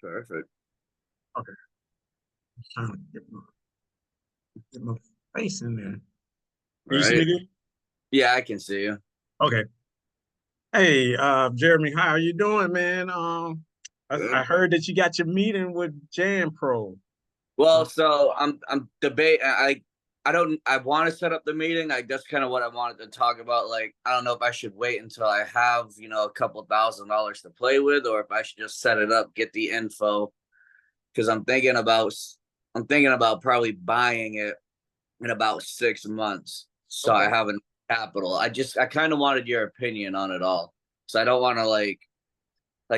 Perfect. Okay. I'm trying to get my face in there. Can you see me Right. good? Yeah, I can see you. Okay. Hey, Jeremy, how are you doing, man? I Good. heard that you got your meeting with Jan Pro. Well, Uh, so I'm debate. I don't. I want to set up the meeting. That's kind of what I wanted to talk about. Like, I don't know if I should wait until I have a couple $1,000s to play with, or if I should just set it up, get the info. Because I'm thinking about probably buying it in about 6 months, so I okay. have enough capital. I kind of wanted your opinion on it all. So I don't want to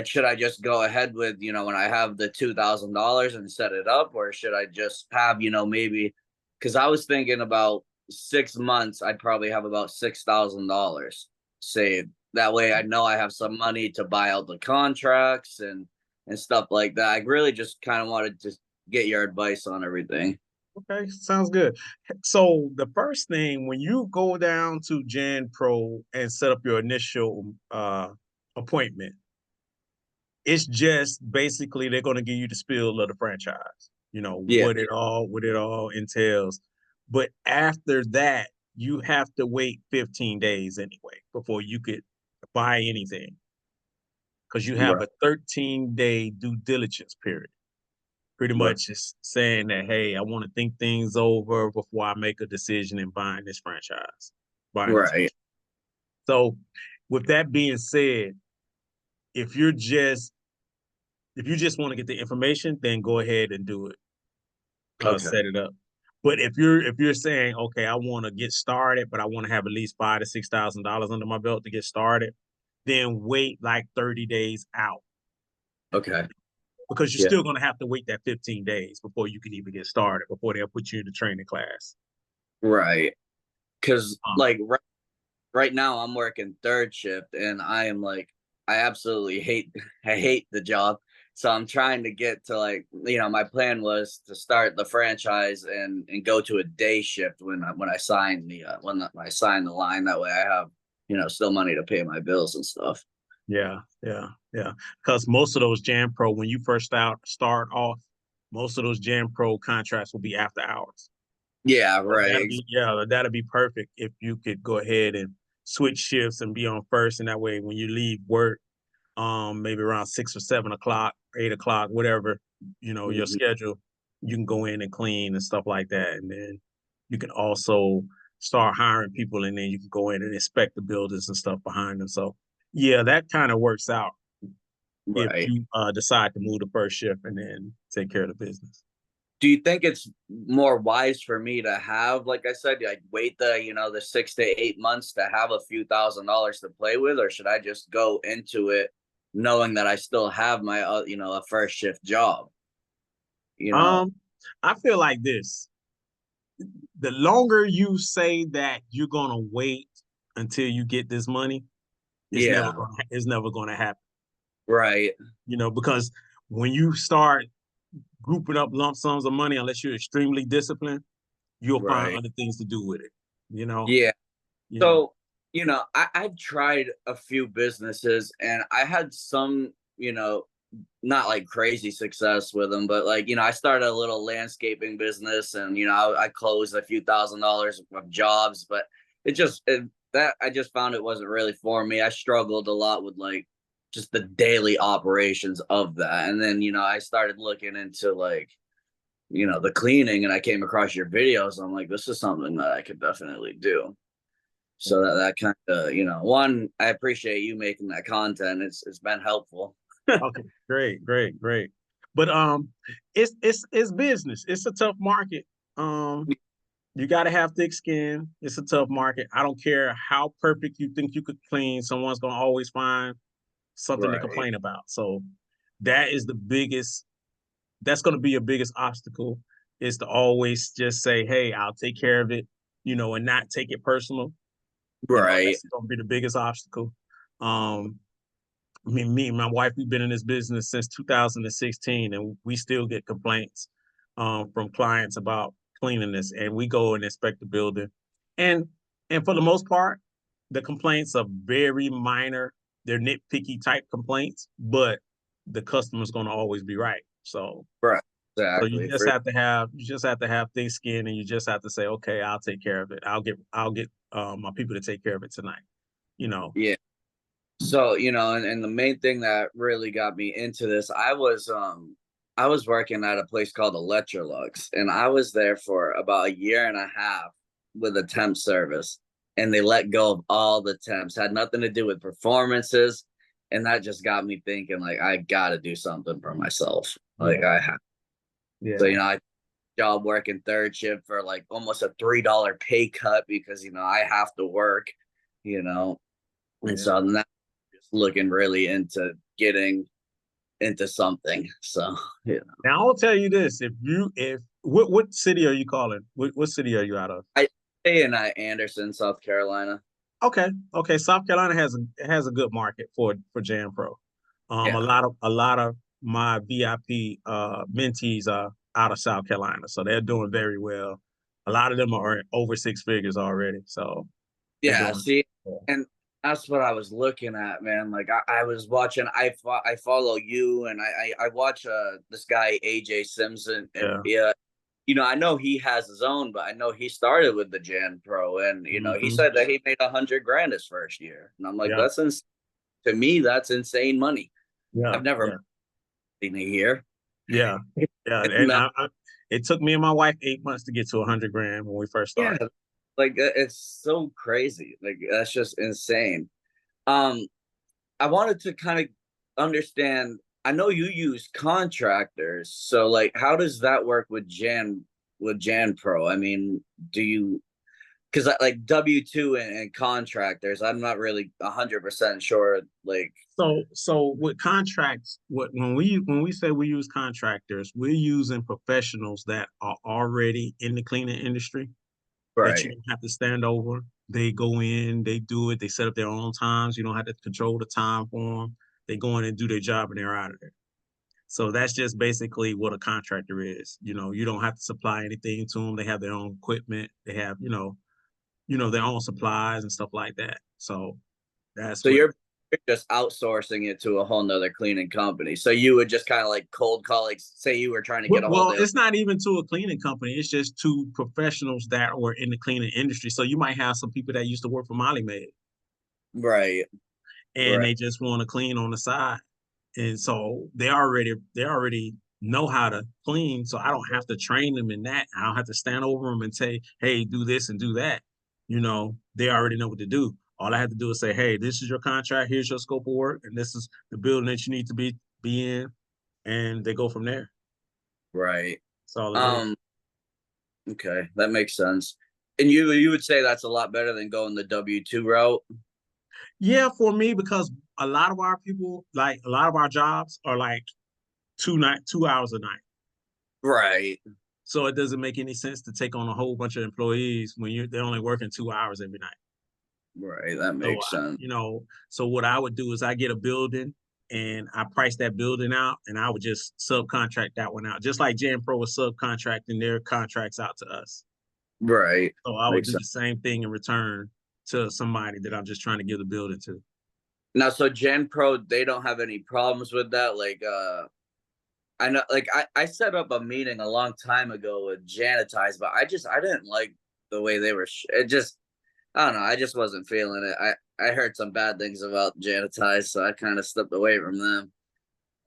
should I just go ahead with when I have the $2,000 and set it up, or should I just have maybe, because I was thinking about 6 months, I'd probably have about $6,000 saved. That way I know I have some money to buy out the contracts and stuff like that. I really just kind of wanted to get your advice on everything. Okay, sounds good. So the first thing when you go down to Jan Pro and set up your initial appointment, it's just basically they're going to give you the spiel of the franchise, Yeah. what it all entails. But after that, you have to wait 15 days anyway before you could buy anything because you have Right. a 13-day due diligence period. Pretty Right. much just saying that, hey, I want to think things over before I make a decision in buying this franchise, buying this. Right. So, with that being said, if you're just if you just want to get the information, then go ahead and do it. Okay. Set it up. But if you're saying, okay, I want to get started, but I want to have at least $5,000 to $6,000 under my belt to get started, then wait like 30 days out Okay. because you're Yeah. still going to have to wait that 15 days before you can even get started, before they'll put you in the training class. Right. Because Um, right now I'm working third shift, and I absolutely hate I hate the job. So I'm trying to get to, my plan was to start the franchise and go to a day shift when I sign when I sign the line. That way I have still money to pay my bills and stuff. yeah, yeah, yeah. Because most of those Jam Pro, when you first start off, most of those Jam Pro contracts will be after hours. Yeah, So right. that'll be perfect if you could go ahead and switch shifts and be on first, and that way when you leave work, maybe around 6 or 7 o'clock, 8 o'clock, whatever, your Mhm. schedule, you can go in and clean and stuff like that. And then you can also start hiring people and then you can go in and inspect the buildings and stuff behind them. So yeah, that kind of works out if Right. you decide to move the first shift and then take care of the business. Do you think it's more wise for me to have, like I said, like wait the 6 to 8 months to have a few $1,000s to play with, or should I just go into it knowing that I still have my, a first shift job? You know, Um, I feel like this. The longer you say that you're gonna wait until you get this money, yeah, it's never gonna happen. right, Because when you start grouping up lump sums of money, unless you're extremely disciplined, you'll find right, other things to do with it. You know, yeah. yeah. So, I've tried a few businesses, and I had some, not like crazy success with them, but I started a little landscaping business, and I closed a few $1,000s of jobs, but that I just found it wasn't really for me. I struggled a lot with just the daily operations of that. And then I started looking into the cleaning, and I came across your videos. I'm like, this is something that I could definitely do. So that kind of, one, I appreciate you making that content. It's been helpful. Okay, great, great, great. But it's business. It's a tough market. Um, you got to have thick skin. It's a tough market. I don't care how perfect you think you could clean. Someone's gonna always find something to Right. complain about. So that is the biggest. That's going to be your biggest obstacle. Is to always just say, "Hey, I'll take care of it," and not take it personal. Right. That's going to be the biggest obstacle. I mean, me and my wife, we've been in this business since 2016, and we still get complaints from clients about cleanliness. And we go and inspect the building, and and for the most part, the complaints are very minor. They're nitpicky type complaints, but the customer's going to always be right. So Right. so you Exactly. just have to have thick skin, and you just have to say, okay, I'll take care of it. I'll get my people to take care of it tonight. You know. Yeah. So, and the main thing that really got me into this, I was working at a place called Electrolux, and I was there for about a year and a half with a temp service, and they let go of all the temps. Had nothing to do with performances, and that just got me thinking like I got to do something for myself. Like Yeah. I have. So, Yeah. I job working third shift for like almost a $3 pay cut because I have to work, you know. And Yeah. so now just looking really into getting into something. So, Now I'll tell you this: if what city are you calling? What city are you out of? I stay in Anderson, South Carolina. Okay, okay. South Carolina has a good market for Jam Pro. Yeah. A lot of my VIP mentees are out of South Carolina, so they're doing very well. A lot of them are over six figures already, so they're Yeah. doing. See, Well. and that's what I was looking at, man. Like I was watching, I follow you, and I watch this guy AJ Simpson, and Yeah. yeah, I know he has his own, but I know he started with the Jan Pro, and he Hmm. said that he made 100 grand his first year, and I'm like, Yeah. to me, that's insane money. Yeah. I've never Yeah. made in a year. Yeah. Yeah. And No, it took me and my wife 8 months to get to 100 grand when we first yeah, started. like it's so crazy. Like that's just insane. Um, I wanted to kind of understand. I know you use contractors, so like, how does that work with Jan Pro? I mean, do you because like W-2 and contractors, I'm not really 100% sure. Like, So with contracts, when we say we use contractors, we're using professionals that are already in the cleaning industry that you right, don't have to stand over. They go in, they do it, they set up their own times. You don't have to control the time for them. They go in and do their job and they're out of there. So that's just basically what a contractor is. You don't have to supply anything to them. They have their own equipment. They have, their own supplies and stuff like that. So that's so what. you're just outsourcing it to a whole nother cleaning company. So you would just kind of like cold call, like, say you were trying to get a hold Well, of. it's not even to a cleaning company. It's just to professionals that were in the cleaning industry. So you might have some people that used to work for Molly Maid, Right, and right, they just want to clean on the side. And so they already know how to clean. So I don't have to train them in that. I don't have to stand over them and say, hey, do this and do that. They already know what to do. All I have to do is say, hey, this is your contract, here's your scope of work, and this is the building that you need to be in, and they go from there. right. That's all it is. Um, okay, that makes sense. And you would say that's a lot better than going the W-2 route? Yeah, for me, because a lot of our people, like a lot of our jobs are like 2 hours a night. Right, So it doesn't make any sense to take on a whole bunch of employees when they're only working 2 hours every night. right. That So makes sense. so what I would do is I get a building and I price that building out, and I would just subcontract that one out, just like Jan Pro was subcontracting their contracts out to us. Right, So I would makes do sense. the same thing in return to somebody that I'm just trying to give the building to. Now, so Gen Pro, they don't have any problems with that. Like, I know, like, I set up a meeting a long time ago with Janitize, but I didn't like the way they were. It just, I don't know. I just wasn't feeling it. I heard some bad things about Janitize, so I kind of stepped away from them.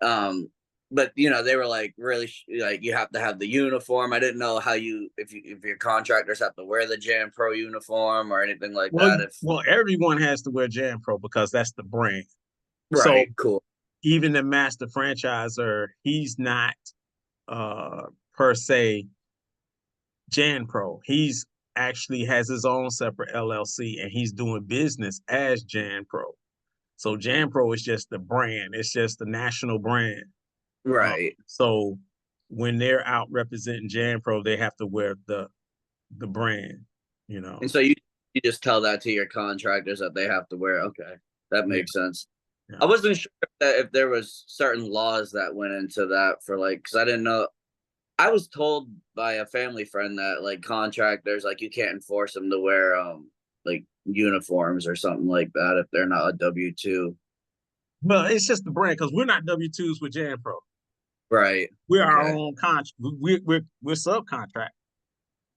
Um, but they were like really like you have to have the uniform. I didn't know how if your contractors have to wear the Jan Pro uniform or anything like Well, that. If well, everyone has to wear Jan Pro because that's the brand. So right, cool, even the master franchisor, he's not uh per se Jan Pro. He's actually has his own separate LLC and he's doing business as Jan Pro. So Jan Pro is just the brand. It's just the national brand. right. So when they're out representing Jan Pro, they have to wear the brand, you know. And so you just tell that to your contractors that they have to wear. Okay, that Yeah, makes sense. I yeah. wasn't sure if there was certain laws that went into that for like because I didn't know. I was told by a family friend that like contractors like you can't enforce them to wear like uniforms or something like that if they're not a W-2. Well, it's just the brand because we're not W-2s with Jan Pro. Right. We're our Okay. own contract. We're subcontract,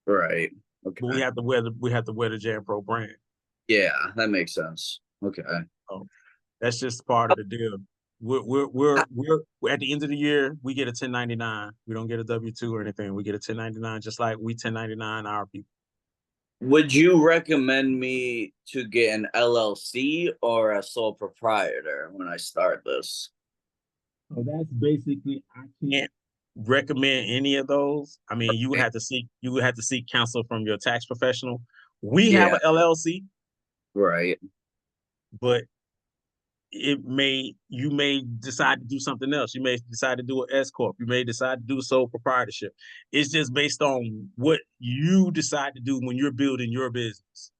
Right. but Okay. we have to wear the Jan Pro brand. Yeah, that makes sense. Okay. So that's just part of the deal. We're at the end of the year, we get a 1099. We don't get a W-2 or anything. We get a 1099 just like we 1099 our people. Would you recommend me to get an LLC or a sole proprietor when I start this? So that's basically I can't recommend any of those. I mean, you would have to seek counsel from your tax professional. We have Yeah. an LLC, Right. but you may decide to do something else. You may decide to do an S corp. You may decide to do sole proprietorship. It's just based on what you decide to do when you're building your business.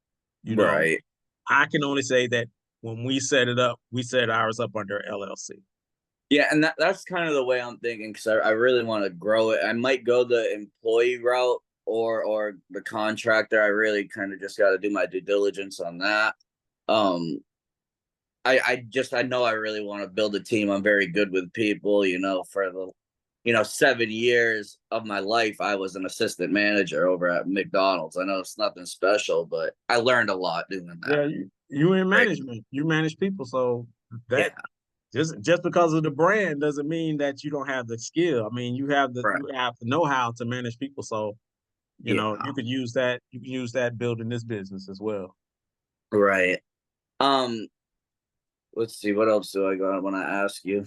You know, Right. I can only say that when we set it up, we set ours up under LLC. Yeah, and that's kind of the way I'm thinking because I really want to grow it. I might go the employee route or the contractor. I really kind of just got to do my due diligence on that. Um, I know I really want to build a team. I'm very good with people. For the 7 years of my life, I was an assistant manager over at McDonald's. I know it's nothing special, but I learned a lot doing that. Yeah, you in Right. management. You manage people, so that Yeah. just because of the brand doesn't mean that you don't have the skill. I mean, Right. you have the know-how to manage people. So, Yeah. you can use that building this business as well. Right. Um, let's see, what else do I got when I ask you?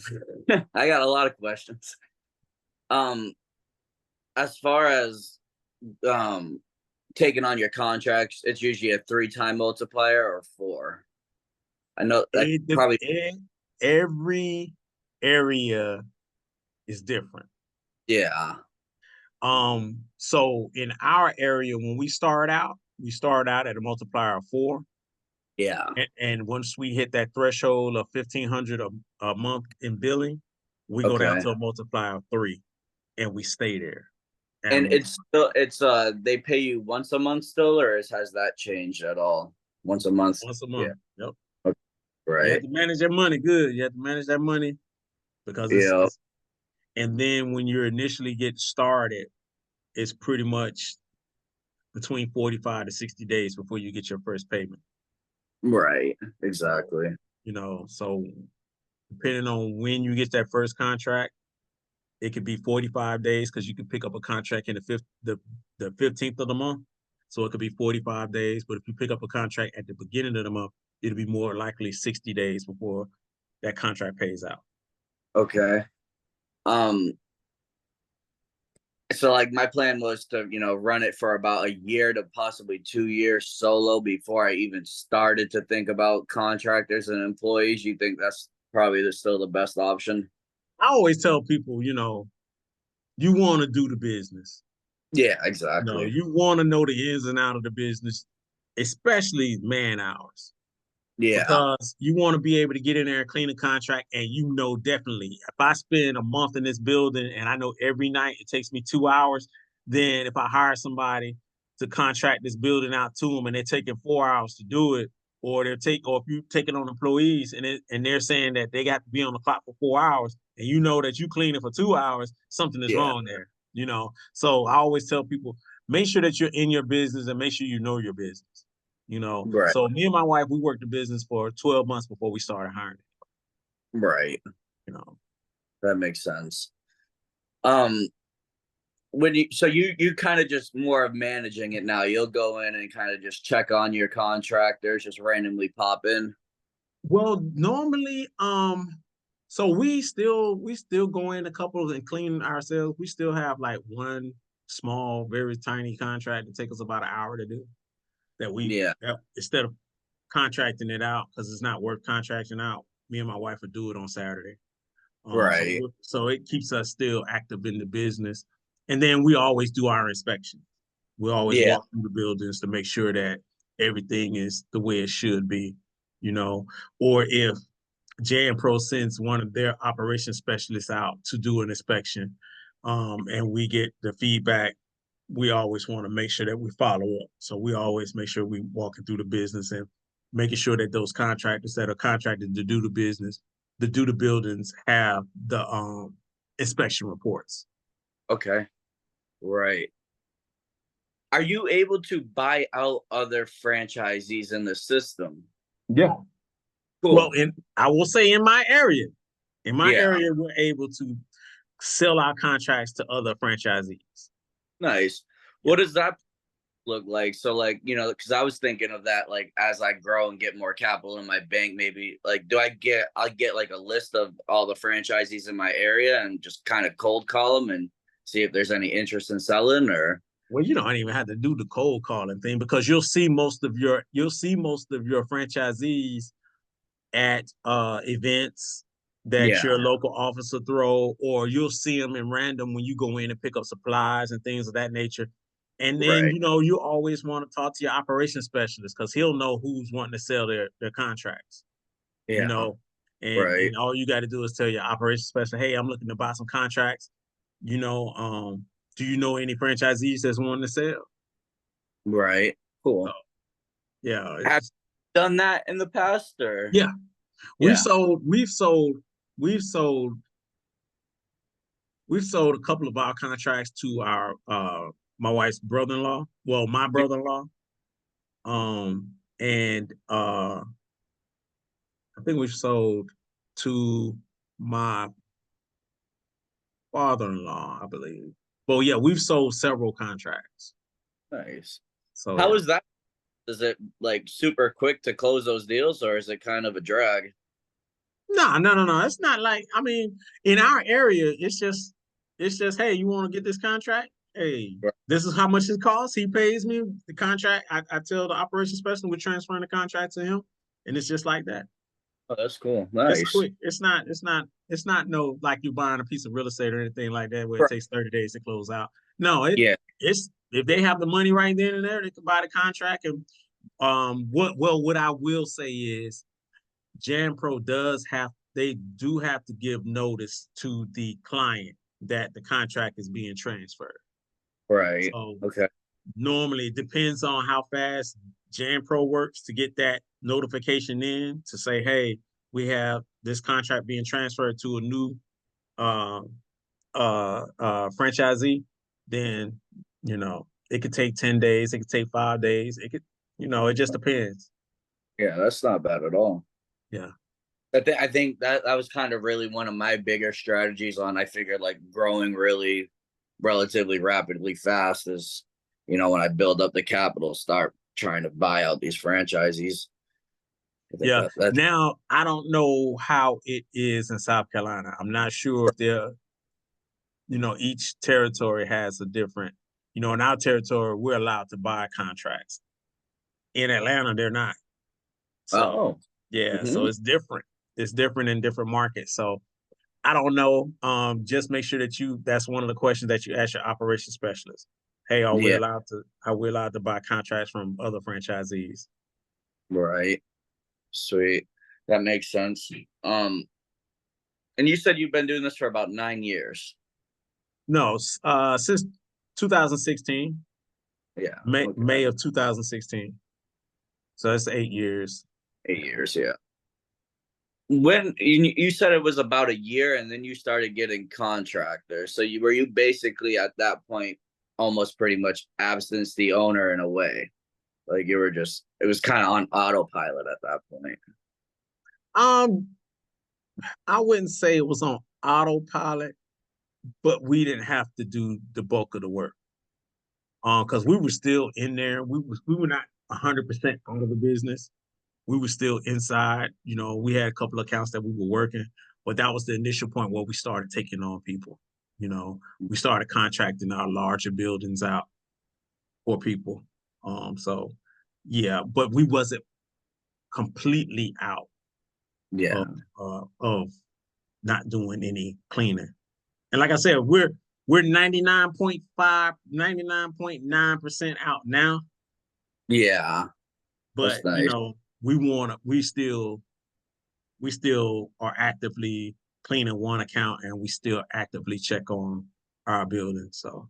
I got a lot of questions. Um, as far as um taking on your contracts, it's usually a three-time multiplier or four. I know that It, probably. every area is different. Yeah. So in our area, when we start out at a multiplier of 4. Yeah. And once we hit that threshold of 1,500 a month in billing, we go down Okay. to a multiplier of 3, and we stay there. And And it's they pay you once a month still, or has that changed at all? Once a month. once a Yeah. month, yep. Okay. You have Right. to manage that money good. You have to manage that money because Yeah. it's and then when you're initially getting started, it's pretty much between 45 to 60 days before you get your first payment. Right. So, Exactly. so depending on when you get that first contract, it could be 45 days because you can pick up a contract in the 15th of the month. So it could be 45 days. But if you pick up a contract at the beginning of the month, it'll be more likely 60 days before that contract pays out. Okay. Um, so like my plan was to, run it for about a year to possibly 2 years solo before I even started to think about contractors and employees. You think that's probably still the best option? I always tell people, you want to do the business. Yeah, exactly. You want to know the ins and out of the business, especially man hours. Yeah. Because you want to be able to get in there and clean a contract. And definitely, if I spend a month in this building and I know every night it takes me 2 hours, then if I hire somebody to contract this building out to them and they're taking 4 hours to do it, or or if you're taking on employees and they're saying that they got to be on the clock for 4 hours, and you know that you clean it for 2 hours, something is Yeah. wrong there. So I always tell people, make sure that you're in your business and make sure you know your business. Right. So me and my wife, we worked the business for 12 months before we started hiring. Right. You know, That makes sense. Um, you kind of just more of managing it now. You'll go in and kind of just check on your contractors, just randomly pop in. well, normally, so we still go in a couple and clean ourselves. We still have like one small, very tiny contract that takes us about an hour to do. Yeah. Instead of contracting it out because it's not worth contracting out, me and my wife would do it on Saturday. Right. So it keeps us still active in the business. And then we always do our inspection. We always Yeah. walk through the buildings to make sure that everything is the way it should be, you know. Or if J and Pro sends one of their operation specialists out to do an inspection, and we get the feedback, we always want to make sure that we follow up. So we always make sure we walking through the business and making sure that those contractors that are contracted to do the business the do the buildings have the inspection reports. Okay. Right. Are you able to buy out other franchisees in the system? Yeah. Well, Cool. I will say in my Yeah. area, we're able to sell our contracts to other franchisees. Nice. Yeah. What does that look like? So like, because I was thinking of that like as I grow and get more capital in my bank, maybe like I'll get like a list of all the franchisees in my area and just kind of cold call them and see if there's any interest in selling or Well, you don't even have to do the cold calling thing because you'll see most of your franchisees at events that yeah. your local officer throw, or you'll see them in random when you go in and pick up supplies and things of that nature. And then Right. you always want to talk to your operations specialist because he'll know who's wanting to sell their contracts. You Yeah. know, and Right. all you got to do is tell your operations specialist, hey, I'm looking to buy some contracts. You know, do you know any franchisees that's wanting to sell? Right. So Cool. yeah, Have it's you done that in the past or yeah. We've yeah. sold, we've sold, we've sold we've sold a couple of our contracts to our my wife's brother-in-law. Well, my brother-in-law. And I think we've sold to my father-in-law, I believe. Well, yeah, we've sold several contracts. Nice. So How yeah. is that? Is it like super quick to close those deals or is it kind of a drag? No, no, no, no. It's not like, I mean, in our area, it's just, hey, you want to get this contract? Hey, Right. this is how much it costs. He pays me the contract. I tell the operations specialist we're transferring the contract to him, and it's just like that. Oh, that's cool. It's Nice. quick. It's not no like you buying a piece of real estate or anything like that where it Right. takes 30 days to close out. No, Yeah. it's if they have the money right then and there, they can buy the contract. And what I will say is JanPro they do have to give notice to the client that the contract is being transferred. Right. So Okay. normally it depends on how fast JanPro works to get that notification in to say, hey, we have this contract being transferred to a new uh, franchisee. Then it could take 10 days, it could take 5 days, it just depends. Yeah, that's not bad at all. Yeah. I think that was kind of really one of my bigger strategies on I figured like growing really relatively rapidly fast is when I build up the capital, start trying to buy out these franchisees. I think Yeah. that's Now I don't know how it is in South Carolina. I'm not sure if each territory has a different, in our territory, we're allowed to buy contracts. In Atlanta, they're not. So oh. yeah, so Hmm. it's different. It's different in different markets. So I don't know. Just make sure that's one of the questions that you ask your operations specialist. Hey, Yeah. are we allowed to buy contracts from other franchisees? Right. Sweet. That makes sense. And you said you've been doing this for about 9 years. No, since 2016, Yeah. May Okay. of 2016. So that's 8 years. 8 years. Yeah. When you said it was about a year, and then you started getting contractors. So were you basically at that point almost pretty much absence the owner in a way? Like you were just it was kind of on autopilot at that point. Um, I wouldn't say it was on autopilot, but we didn't have to do the bulk of the work. Because we were still in there. We were not 100% out of the business. We were still inside. We had a couple of accounts that we were working, but that was the initial point where we started taking on people. We started contracting our larger buildings out for people. So yeah, but we wasn't completely out of Yeah. of not doing any cleaning. And like I said, we're 99.5, 99.9% out now, Yeah. That's but nice. we still are actively cleaning one account and we still actively check on our building. So,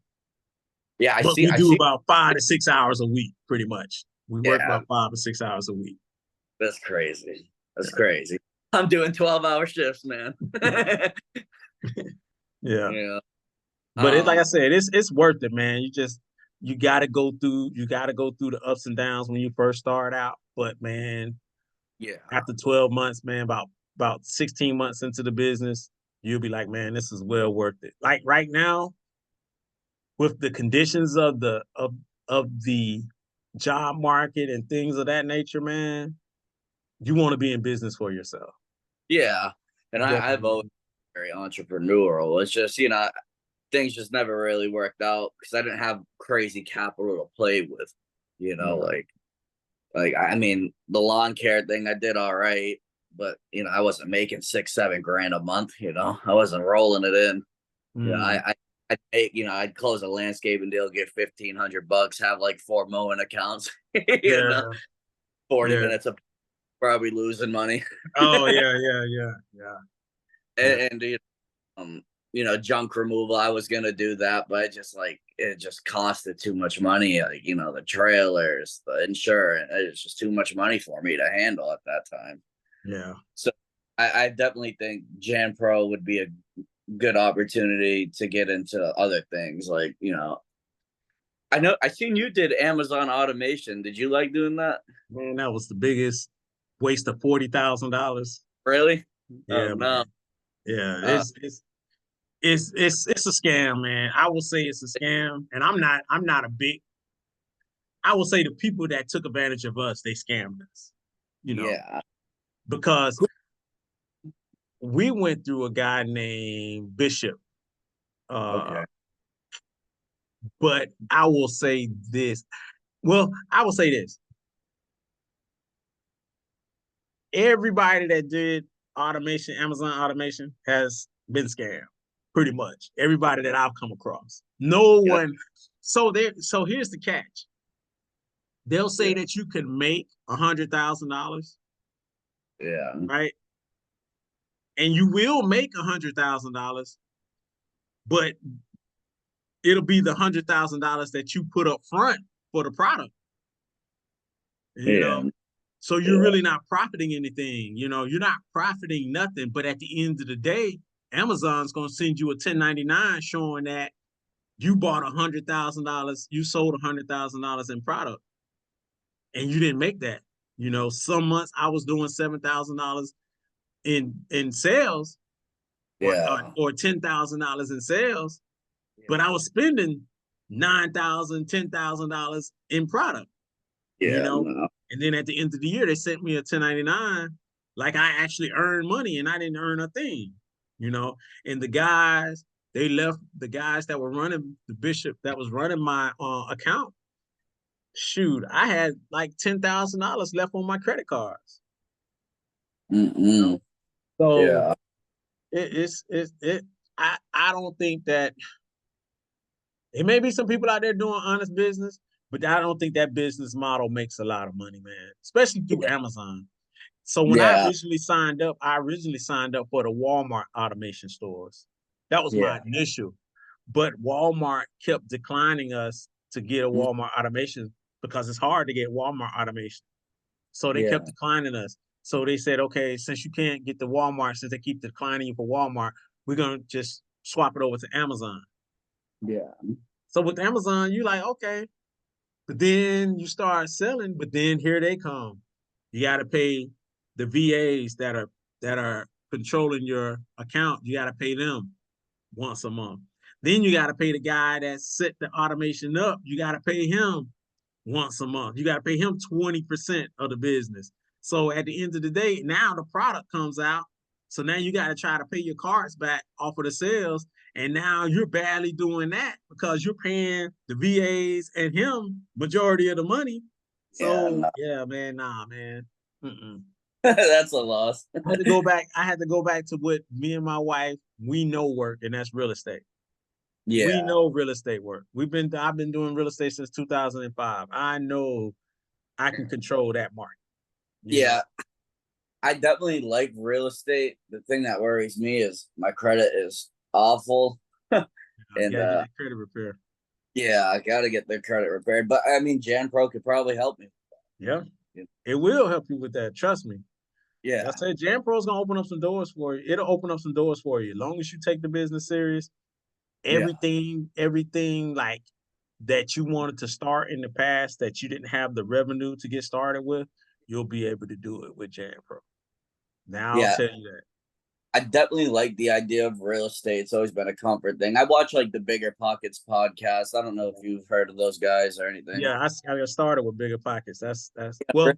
Yeah, I but see. we I do see. about 5 to 6 hours a week, pretty much. We work Yeah, about 5 to 6 hours a week. that's crazy. That's Yeah. crazy. I'm doing 12-hour shifts, man. Yeah. Yeah. But it's like I Um, said, it's worth it, man. You gotta go through the ups and downs when you first start out. But man, yeah. after 12 months, man, about 16 months into the business, you'll be like, man, this is well worth it. Like right now, with the conditions of the job market and things of that nature, man, you want to be in business for yourself. Yeah. And I've always Definitely. been very entrepreneurial. It's just, things just never really worked out because I didn't have crazy capital to play with, Yeah. like I mean the lawn care thing I did all right, but I wasn't making 6-7 grand a month, I wasn't rolling it in. You know, Mm. I'd make, I'd close a landscaping deal, get $1,500, have like 4 mowing accounts, Yeah. 40 Yeah. minutes of probably losing money. Oh yeah, yeah, yeah, yeah, yeah. And junk removal. I was gonna do that, but it just costed too much money. Like, the trailers, the insurance, it's just too much money for me to handle at that time. Yeah. So I definitely think Jan Pro would be a good opportunity to get into other things. Like, I know I seen you did Amazon automation. Did you like doing that? Man, that was the biggest waste of $40,000. Really? Oh Yeah, no. man. Yeah, Uh it's a scam, man. I will say it's a scam, and I'm not a big. I will say the people that took advantage of us, they scammed us. You know, yeah. because we went through a guy named Bishop. Uh, Okay. but I will say this. Well, I will say this. Everybody that did automation, Amazon automation, has been scammed. Pretty much everybody that I've come across. No Yeah. one. So here's the catch. They'll say Yeah. that you can make $100,000, Yeah. right? And you will make $100,000, but it'll be the $100,000 that you put up front for the product. You Yeah. know, so you're Yeah. really not profiting anything. You're not profiting nothing. But at the end of the day, Amazon's going to send you a 1099 showing that you bought $100,000, you sold $100,000 in product, and you didn't make that. Some months I was doing $7,000 in sales, Yeah. or $10,000 in sales, but I was spending $9,000, $10,000 in product. you Yeah. know. No. And then at the end of the year, they sent me a 1099, like I actually earned money and I didn't earn a thing, you know. And the guys that were running the bishop that was running my account. Shoot, I had like $10,000 left on my credit cards, you know. Mm-mm. So Yeah. it. I don't think that there may be some people out there doing honest business, but I don't think that business model makes a lot of money, man, especially through Amazon. So when Yeah. I originally signed up for the Walmart automation stores. That was my Yeah. initial. But Walmart kept declining us to get a Mm. Walmart automation because it's hard to get Walmart automation. So they kept Yeah. declining us. So they said, okay, since you can't get the Walmart, since they keep declining you for Walmart, we're gonna just swap it over to Amazon. Yeah. So with Amazon, you like, okay, but then you start selling, but then here they come. You got to pay the VAs that are controlling your account. You got to pay them once a month. Then you got to pay the guy that set the automation up. You got to pay him once a month. You got to pay him 20% of the business. So at the end of the day, now the product comes out. So now you got to try to pay your cards back off of the sales. And now you're badly doing that because you're paying the VAs and him majority of the money. Yeah. So No. yeah, man, nah, man. Mm-mm. That's a loss. I had to go back. I had to go back to what me and my wife we know work, and that's real estate. We Yeah. know real estate work. I've been doing real estate since 2005. I know I can control that market, you know. Yeah. I definitely like real estate. The thing that worries me is my credit is awful. You And gotta get that credit repair. yeah, I gotta get the credit repaired. But I mean Jan Pro could probably help me. Yeah. It will help you with that. Trust me. I Yeah. said, Jam Pro's gonna open up some doors for you. It'll open up some doors for you. As long as you take the business serious, Yeah. everything like that you wanted to start in the past that you didn't have the revenue to get started with, you'll be able to do it with Jam Pro. Now I'll Yeah. tell you that. I definitely like the idea of real estate. It's always been a comfort thing. I watch like the Bigger Pockets podcast. I don't know if you've heard of those guys or anything. Yeah, I got started with Bigger Pockets. That's Yeah.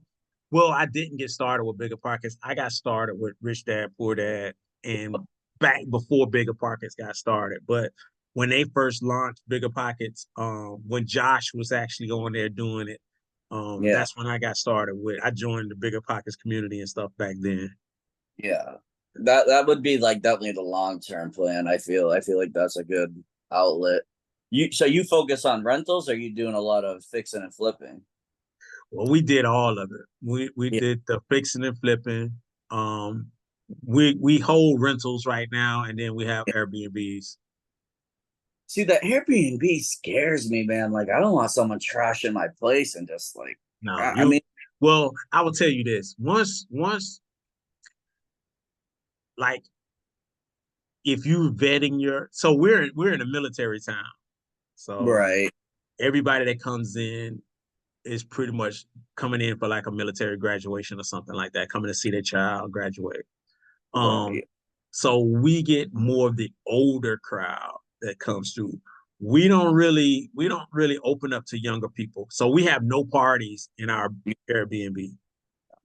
well, I didn't get started with Bigger Pockets. I got started with Rich Dad Poor Dad, and back before Bigger Pockets got started. But when they first launched Bigger Pockets, when Josh was actually on there doing it, Yeah. that's when I got started with. I joined the Bigger Pockets community and stuff back then. Yeah. That would be like definitely the long term plan. I feel like that's a good outlet. You focus on rentals, or are you doing a lot of fixing and flipping? Well, we did all of it. We Yeah. did the fixing and flipping. Um, we hold rentals right now, and then we have Airbnbs. See, that Airbnb scares me, man. Like, I don't want someone trashing my place and just like, No, I you. mean, Well, I will tell you this. Once, like, if you vetting your, so we're in a military town, so right, everybody that comes in is pretty much coming in for like a military graduation or something like that, coming to see their child graduate. Um, right, so we get more of the older crowd that comes through. We don't really open up to younger people. So we have no parties in our Airbnb.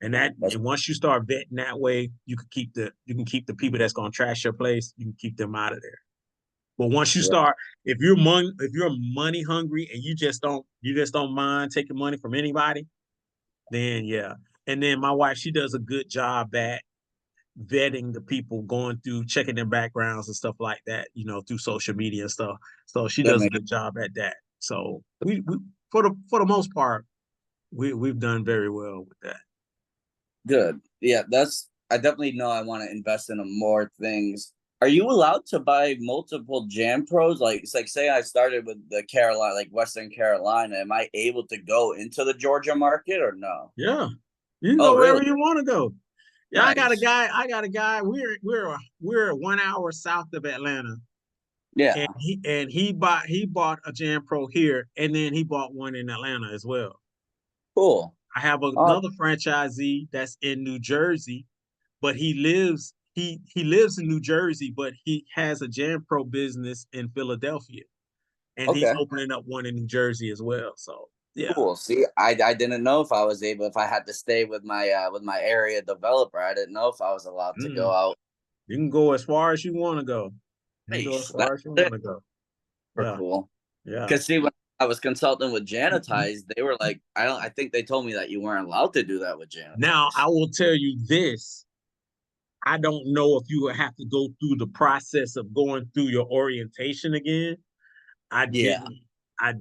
that's And once you start vetting that way, you can keep the people that's gonna trash your place, you can keep them out of there. But once you right. start, if you're money hungry and you just don't mind taking money from anybody, then yeah. And then my wife, she does a good job at vetting the people, going through checking their backgrounds and stuff like that, through social media and stuff. So she That does a makes good job at that. So we for the most part, we've done very well with that. good. Yeah, that's. I definitely know I want to invest in more things. Are you allowed to buy multiple Jam Pros? Like, it's like, say I started with the Carolina, like Western Carolina. Am I able to go into the Georgia market or no? Yeah. You can Oh, go really? wherever you want to go. Yeah, Nice. I got a guy. We're 1 hour south of Atlanta. Yeah. And he bought a Jam Pro here, and then he bought one in Atlanta as well. Cool. I have Oh, another franchisee that's in New Jersey, but he lives in New Jersey, but he has a Jam Pro business in Philadelphia, and he's okay. opening up one in New Jersey as well. So yeah. Cool. See, I didn't know if I was able, if I had to stay with my area developer. I didn't know if I was allowed to go Mm. out. You can go as far as you want to go. You can go as Nice. far That's as you want to go. super Yeah, cool. yeah. Because see, when I was consulting with Janitize, they were like, I don't. I think they told me that you weren't allowed to do that with Now Janitize. I will tell you this. I don't know if you will have to go through the process of going through your orientation again. I Yeah. didn't. I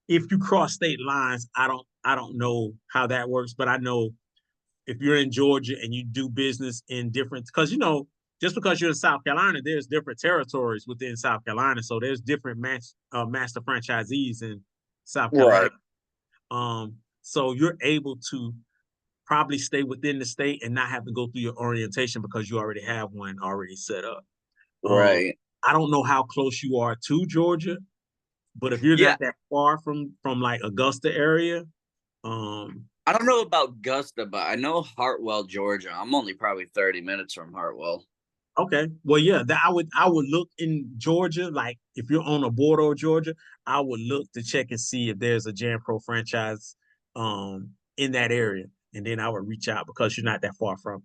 If you cross state lines, I don't know how that works, but I know if you're in Georgia and you do business in different, because just because you're in South Carolina, there's different territories within South Carolina, so there's different master franchisees in South Carolina. Right. So you're able to probably stay within the state and not have to go through your orientation because you already have one already set up. Um, Right. I don't know how close you are to Georgia, but if you're Yeah. not that far from like Augusta area, um, I don't know about Augusta, but I know Hartwell, Georgia. I'm only probably 30 minutes from Hartwell. okay, well, yeah, that I would look in Georgia, like if you're on the border of Georgia, I would look to check and see if there's a Jam Pro franchise in that area, and then I would reach out because you're not that far from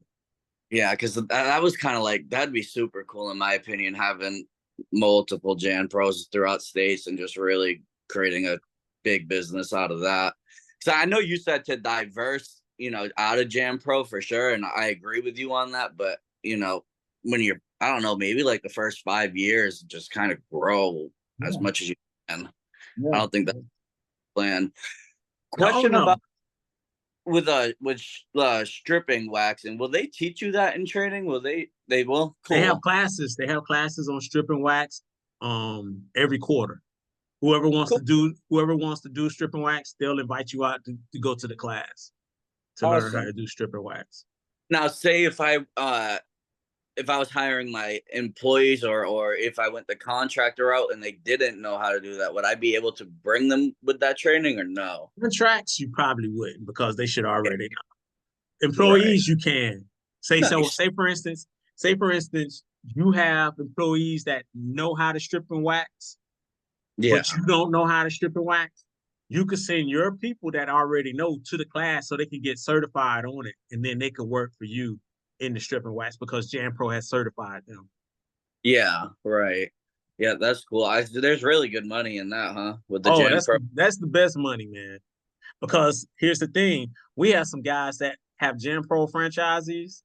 it. Yeah, because that was kind of like, that'd be super cool in my opinion, having multiple Jan Pros throughout states and just really creating a big business out of that. So I know you said to diverse, out of Jan Pro for sure, and I agree with you on that. But when you're, I don't know, maybe like the first 5 years, just kind of grow as Yeah, much as you can. I yeah. don't think that's the plan. No, oh Question no, about with stripping waxing, will they teach you that in training? They will? Cool. they have classes on strip and wax every quarter. Cool. Whoever wants to do strip and wax, they'll invite you out to go to the class to learn how Awesome. to do strip and wax. Now, say if I was hiring my employees, or if I went the contractor route and they didn't know how to do that, would I be able to bring them with that training or no? Contracts, you probably wouldn't because they should Yeah, already know. right. Employees, you can. Say so. Nice. Say for instance, you have employees that know how to strip and wax, Yeah. but you don't know how to strip and wax. You could send your people that already know to the class so they can get certified on it, and then they could work for you in the strip and wax because Jan Pro has certified them. Yeah. Right. Yeah, that's cool. There's really good money in that, huh? With the Oh, Jan that's Pro. that's the best money, man. Because here's the thing: we have some guys that have Gen Pro franchisees,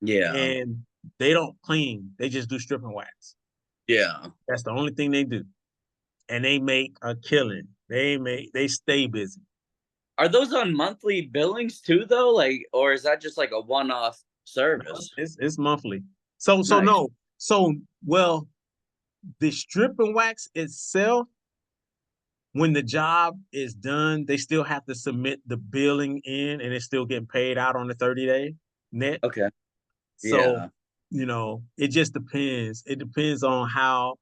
Yeah. and they don't clean; they just do strip and wax. Yeah. That's the only thing they do, and they make a killing. They stay busy. Are those on monthly billings too, though? Like, or is that just like a one-off No, service? it's monthly. So Nice. no. So well, the strip and wax itself, when the job is done, they still have to submit the billing in, and it's still getting paid out on the 30-day net. Okay. So, Yeah. it just depends. It depends on how,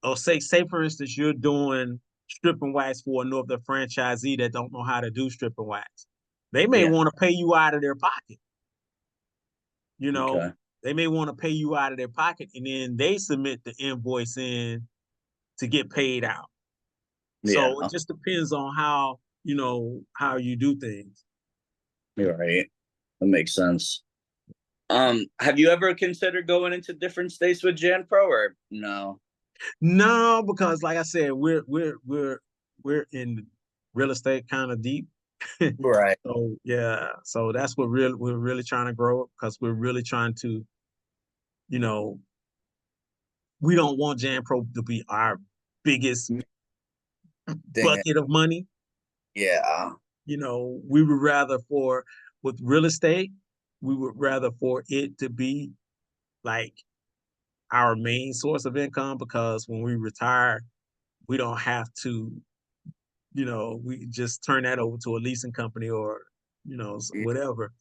or say for instance, you're doing strip and wax for another franchisee that don't know how to do strip and wax. They may Yeah. want to pay you out of their pocket, you know. Okay. They may want to pay you out of their pocket, and then they submit the invoice in to get paid out. So it Yeah. just depends on how you do things. You're right. That makes sense. Have you ever considered going into different states with Jan Pro or no? No, because like I said, we're in real estate kind of deep. Right. So yeah, so that's what we're really trying to grow because we're really trying to, you know, we don't want Jan Pro to be our biggest Dang it. bucket of money. Yeah. We would rather for with real estate, we would rather for it to be like our main source of income because when we retire, we don't have to, we just turn that over to a leasing company or, Yeah. whatever.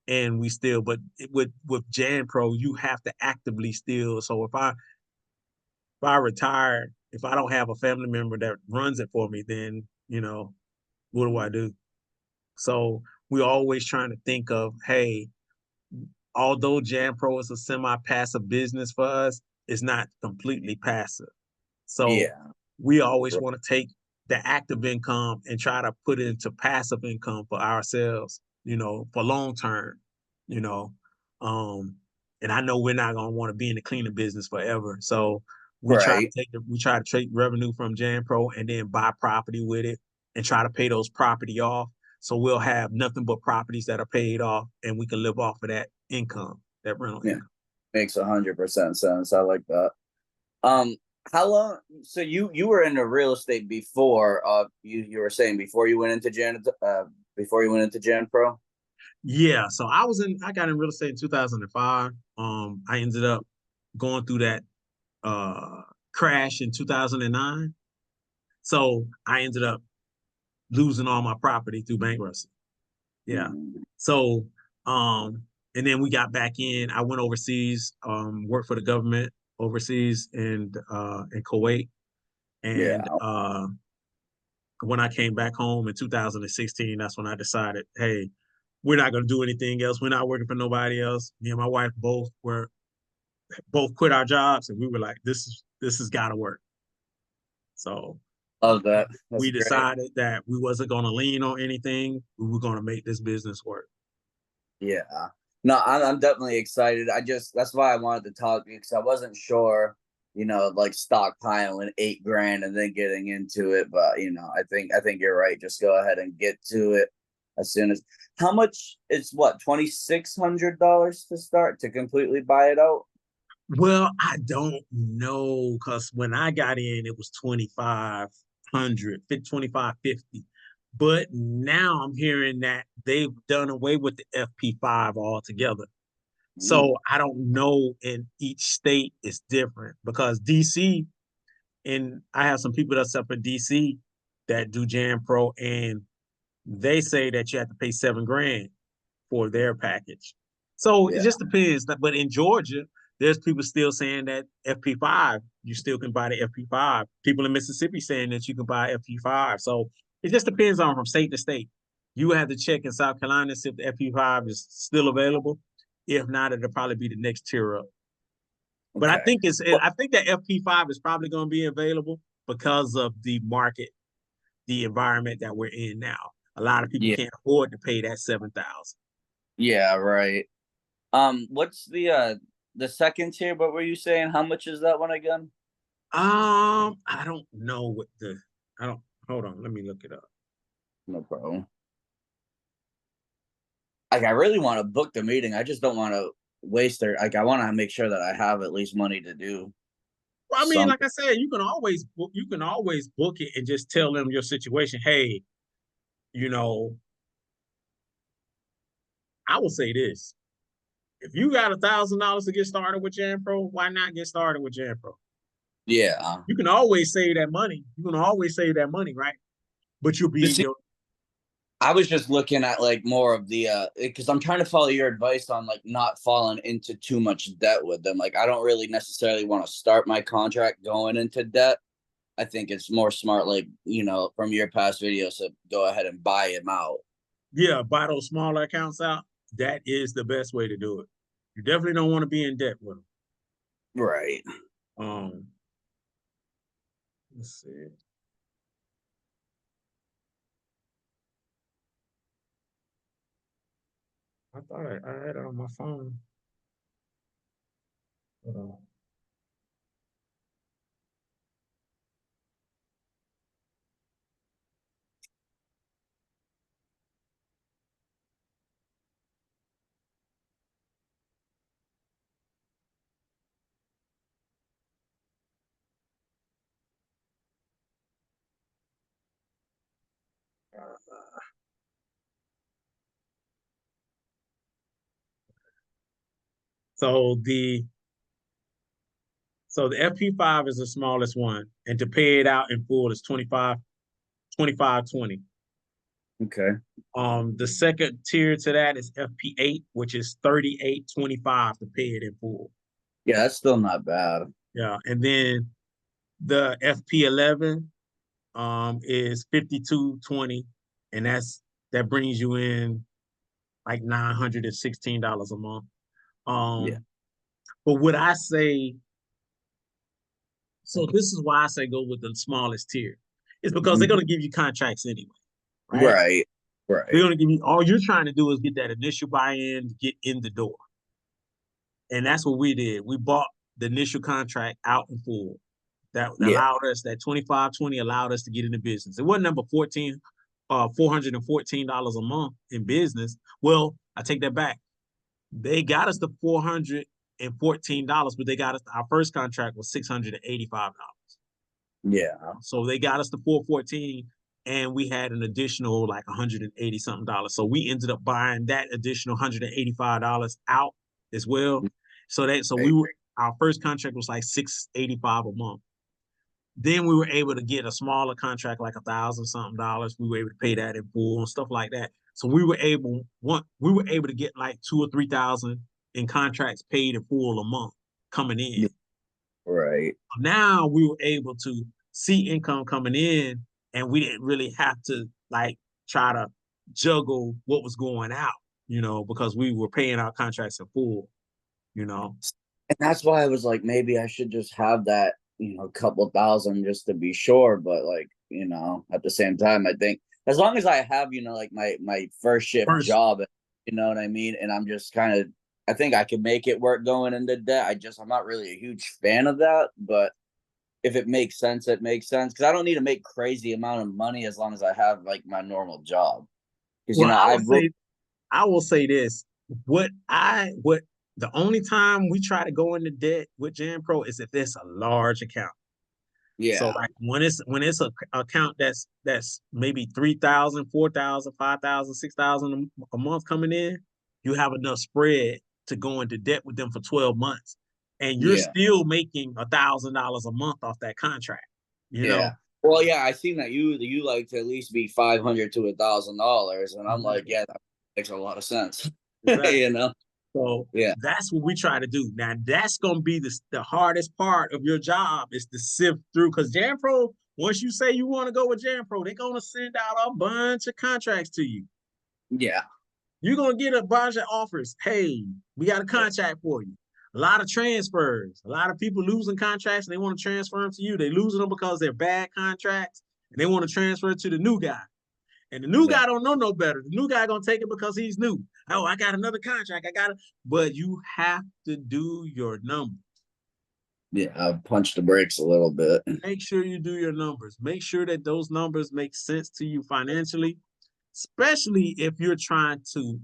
And we still, but with Jan Pro, you have to actively still. So if I retire, if I don't have a family member that runs it for me, then, what do I do? So we're always trying to think of, hey, although Jan Pro is a semi-passive business for us, it's not completely passive. So Yeah. we always want to take the active income and try to put it into passive income for ourselves, for long term, you know. Um, and I know we're not gonna want to be in the cleaning business forever. So Right. we try to take revenue from Jan Pro and then buy property with it and try to pay those property off. So we'll have nothing but properties that are paid off and we can live off of that income, that rental Yeah. income. Makes 100% sense. I like that. Um, how long? So you were into real estate before? You were saying before you went into Jan Pro. Yeah, so I got in real estate in 2005. I ended up going through that uh crash in 2009. So I ended up losing all my property through bankruptcy. Yeah. Mm, So and then we got back in. I went overseas, worked for the government overseas in Kuwait. And yeah. when I came back home in 2016, that's when I decided, hey, we're not going to do anything else. We're not working for nobody else. Me and my wife both quit our jobs, and we were like, this has got to work. So Love that. That's we great. decided that we wasn't going to lean on anything. We were going to make this business work. Yeah. No, I'm definitely excited. That's why I wanted to talk to you because I wasn't sure, like stockpiling 8 grand and then getting into it. But I think you're right. Just go ahead and get to it as soon as. How much is what $2,600 to start to completely buy it out? Well, I don't know because when I got in, it was 2,500, 2,550. But now I'm hearing that they've done away with the FP5 altogether. So Mm, I don't know in each state it's different because DC, and I have some people that's up in DC that do Jam Pro, and they say that you have to pay 7 grand for their package. So it Yeah. just depends. But in Georgia, there's people still saying that FP5, you still can buy the FP5. People in Mississippi saying that you can buy FP5. So it just depends on from state to state. You have to check in South Carolina to see if the FP5 is still available. If not, it'll probably be the next tier up. But Okay. I think that FP5 is probably going to be available because of the market, the environment that we're in now. A lot of people Yeah. can't afford to pay that 7,000. Yeah. Right. What's the second tier? What were you saying? How much is that one again? I don't know what the I don't hold on, let me look it up. No problem. Like, I really want to book the meeting. I just don't want to waste their. Like, I want to make sure that I have at least money to do Well, I mean, like something. I said, you can always book it and just tell them your situation. Hey, you know, I will say this. If you got $1,000 to get started with JanPro, why not get started with JanPro? Yeah. You can always save that money. You can always save that money, right? But you'll be Just I was just looking at like more of the because I'm trying to follow your advice on like not falling into too much debt with them. Like, I don't really necessarily want to start my contract going into debt. I think it's more smart, like, from your past videos, to go ahead and buy him out. yeah, buy those smaller accounts out. That is the best way to do it. You definitely don't want to be in debt with them. Right. Um, let's see. I thought I had it on my phone. Hold on. So the FP5 is the smallest one, and to pay it out in full is 25.20. Okay. The second tier to that is FP8, which is 38.25 to pay it in full. Yeah, that's still not bad. Yeah, and then the FP11 is 52.20, and that brings you in like $916 a month. Yeah. Um, but would I say so? This is why I say go with the smallest tier. It's because they're going Mhm. to give you contracts anyway, right? Right. They're Right. going to give you all you're trying to do is get that initial buy-in to get in the door. And that's what we did. We bought the initial contract out in full. That Yeah. allowed us that 25.20 allowed us to get into business. It wasn't number 14, $414 a month in business. Well, I take that back. They got us the $414, but they got us our first contract was $685. Yeah. So they got us the 414 and we had an additional like 180 something dollars. So we ended up buying that additional $185 out as well. So we Right. were our first contract was like 685 a month. Then we were able to get a smaller contract, like $1,000 something. We were able to pay that in full and stuff like that. So we were able to get like 2 or 3 thousand in contracts paid in full a month coming in. Yeah. Right. Now we were able to see income coming in, and we didn't really have to like try to juggle what was going out, because we were paying our contracts in full. And that's why I was like, maybe I should just have that, couple thousand just to be sure. But like, at the same time, I think as long as I have, like my first shift First, job, you know what I mean? And I'm just kind of, I think I can make it work going into debt. I'm not really a huge fan of that, but if it makes sense, it makes sense. Cause I don't need to make crazy amount of money as long as I have like my normal job. Cause, well, I've worked. I will say this. What the only time we try to go into debt with Jan Pro is if it's a large account. So Yeah. like when it's a account that's maybe 3,000, 4,000, 5,000, 6,000 a month coming in, you have enough spread to go into debt with them for 12 months. And you're Yeah. still making $1,000 a month off that contract, you Yeah. know? Well, yeah, I seen that you like to at least be 500 to $1,000, and I'm like, Exactly. yeah, that makes a lot of sense. Exactly. you know. So Yeah. that's what we try to do. Now that's gonna be the hardest part of your job is to sift through because JanPro, once you say you want to go with JanPro, they're gonna send out a bunch of contracts to you. Yeah. You're gonna get a bunch of offers. Hey, we got a contract for you. A lot of transfers. A lot of people losing contracts and they want to transfer them to you. They losing them because they're bad contracts and they want to transfer it to the new guy. And the new Yeah. guy don't know no better. The new guy gonna take it because he's new. Oh, I got another contract. I got it. But you have to do your numbers. Yeah. I've punched the brakes a little bit. Make sure you do your numbers. Make sure that those numbers make sense to you financially, especially if you're trying to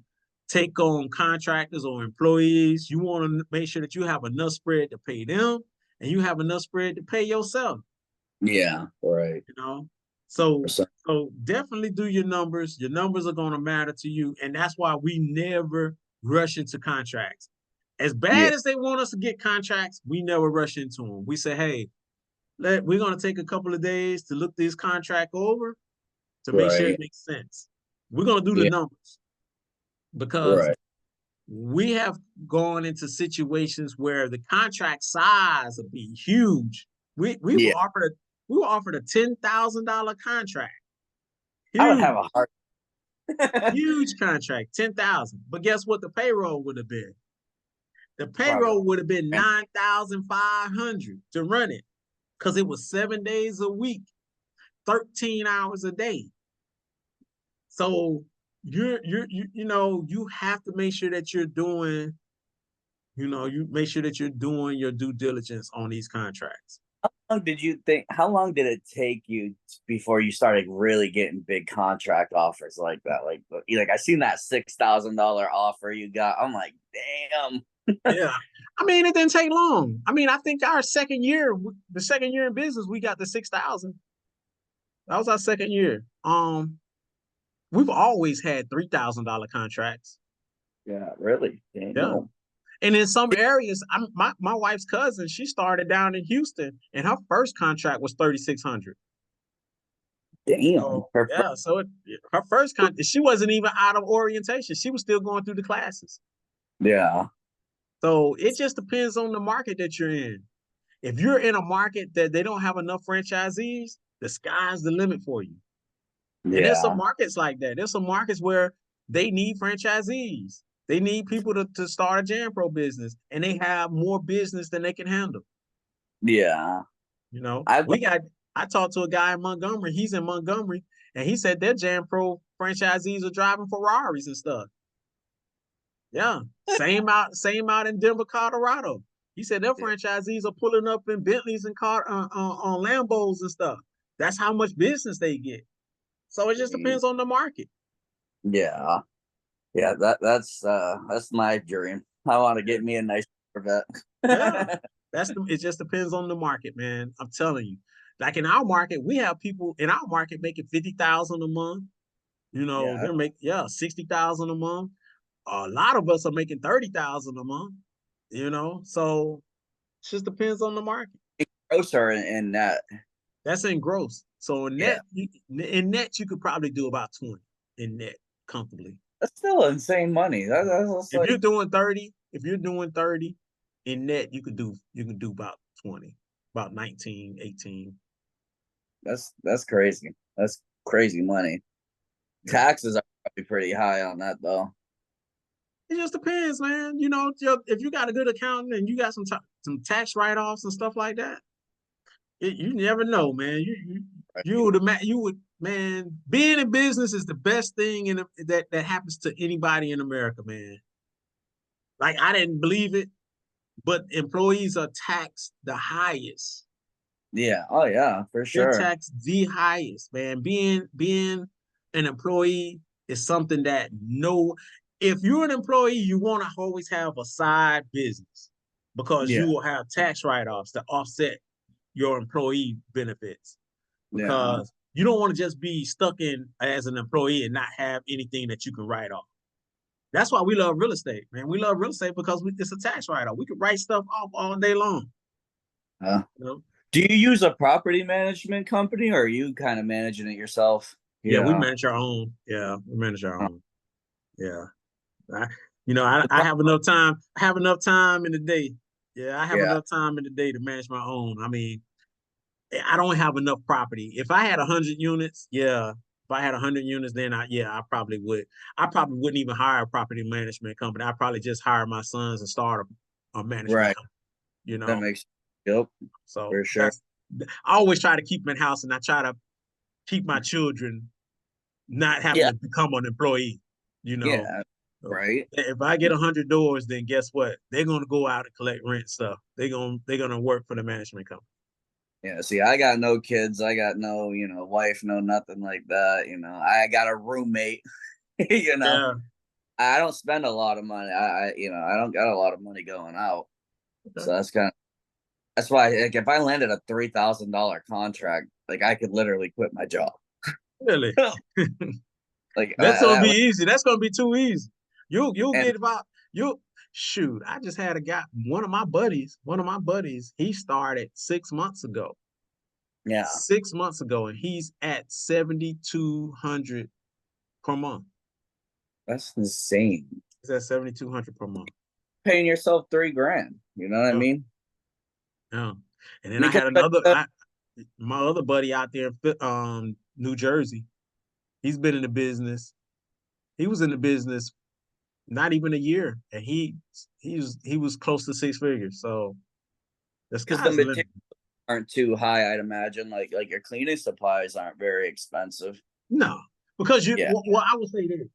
take on contractors or employees. You want to make sure that you have enough spread to pay them and you have enough spread to pay yourself. Yeah. Right. You know, so So, so definitely do your numbers. Your numbers are going to matter to you, and that's why we never rush into contracts. As yeah. bad as they want us to get contracts, we never rush into them. We say, hey, we're going to take a couple of days to look this contract over to make sure it Right. makes sense. We're going to do the Yeah. numbers because Right. we have gone into situations where the contract size would be huge. We were Yeah. offered a $10,000 contract. I would have Huge, a heart. huge contract, 10,000. But guess what the payroll would have been? The Probably. payroll would have been 9,500 to run it because it was 7 days a week, 13 hours a day. So you have to make sure that you're doing, you make sure that you're doing your due diligence on these contracts. How long did it take you before you started really getting big contract offers like that? Like I seen that $6,000 offer you got. I'm like, damn. Yeah. I mean, it didn't take long. I mean, I think our second year, the second year in business, we got the 6,000. That was our second year. We've always had $3,000 contracts. Yeah, really. Yeah. Damn. And in some areas, my wife's cousin, she started down in Houston, and her first contract was 3,600. Damn. So yeah, her first contract, she wasn't even out of orientation. She was still going through the classes. Yeah. So it just depends on the market that you're in. If you're in a market that they don't have enough franchisees, the sky's the limit for you. And there's some Yeah. markets like that. There's some markets where they need franchisees. They need people to start a JanPro business, and they have more business than they can handle. Yeah. You know, I've I talked to a guy in Montgomery. He's in Montgomery, and he said their JanPro franchisees are driving Ferraris and stuff. Yeah, same out in Denver, Colorado. He said their yeah. franchisees are pulling up in Bentleys and on Lambos and stuff. That's how much business they get. So it just depends on the market. Yeah. Yeah, that's my dream. I want to get me a nice Corvette. Yeah, it just depends on the market, man. I'm telling you. Like in our market, we have people in our market making 50,000 a month. Yeah. They're making 60,000 a month. A lot of us are making 30,000 a month. So it just depends on the market. Gross or in net. That's in gross. So Yeah. in net, you could probably do about 20 in net comfortably. That's still insane money. That's just If you're like doing 30, if you're doing 30 in net, you can do about 20, about 19, 18. that's crazy. That's crazy money. Yeah. Taxes are probably pretty high on that though. It just depends, man. If you got a good accountant and you got some tax write-offs and stuff like that, you never know, man. You would, man. Being in business is the best thing that happens to anybody in America, man. Like I didn't believe it, but employees are taxed the highest. Yeah. Oh yeah, for They're sure. taxed the highest, man. Being an employee is something that if you're an employee, you want to always have a side business because you Yeah. will have tax write-offs to offset your employee benefits Yeah. because you don't want to just be stuck in as an employee and not have anything that you can write off. That's why we love real estate, man. We love real estate because it's a tax write-off. We can write stuff off all day long. Uh, You know? do you use a property management company or are you kind of managing it yourself? Yeah, we Yeah. manage our own. Yeah, we manage our own. Yeah. You know, I, The I pro- have enough time. I have enough time in the day. Yeah, I have yeah, enough time in the day to manage my own. I mean, I don't have enough property. If I had 100 units, yeah. If I had 100 units, then I probably would. I probably wouldn't even hire a property management company. I'd probably just hire my sons and start a management right. company. You That know, makes, yep, so for sure. that's. I always try to keep them in house, and I try to keep my children not having Yeah, to become an employee. You know, yeah, so right. if I get 100 doors, then guess what? They're gonna go out and collect rent stuff. They're gonna work for the management company. Yeah, see, I got no kids. I got no, wife, no nothing like that. I got a roommate. you know, Yeah. I don't spend a lot of money. I don't got a lot of money going out. Okay. So that's why, like, if I landed a $3,000 contract, like, I could literally quit my job. Really. like That's gonna be that, easy. That's gonna be too easy. You'll and get about you shoot. I just had a guy, one of my buddies, he started 6 months ago. yeah, 6 months ago, and he's at 7,200 per month. that's insane. He's at 7,200 per month. Paying yourself 3 grand. You know what I Yeah, mean? yeah. And then I Because had another my other buddy out there in New Jersey. He's been in the business. He was in the business not even a year, and he was close to 6 figures. So the the sky's the materials limit. aren't too high, I'd imagine. Like your cleaning supplies aren't very expensive. No, because Yeah, well, I would say this.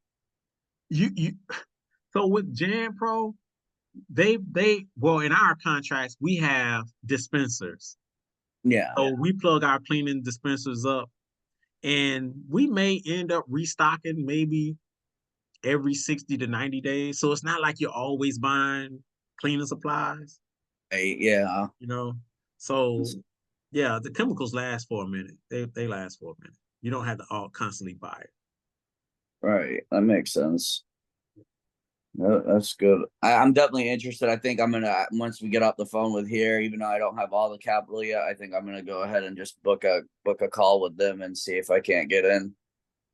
You so with Jan Pro, they well in our contracts we have dispensers, yeah. so we plug our cleaning dispensers up, and we may end up restocking maybe every 60 to 90 days. So it's not like you're always buying cleaning supplies, Yeah. you know. So yeah, the chemicals last for a minute. They last for a minute. You don't have to all constantly buy it. Right. That makes sense. That's good. I'm definitely interested. I think I'm gonna, once we get off the phone with here, even though I don't have all the capital yet, I think I'm gonna go ahead and just book a call with them and see if I can't get in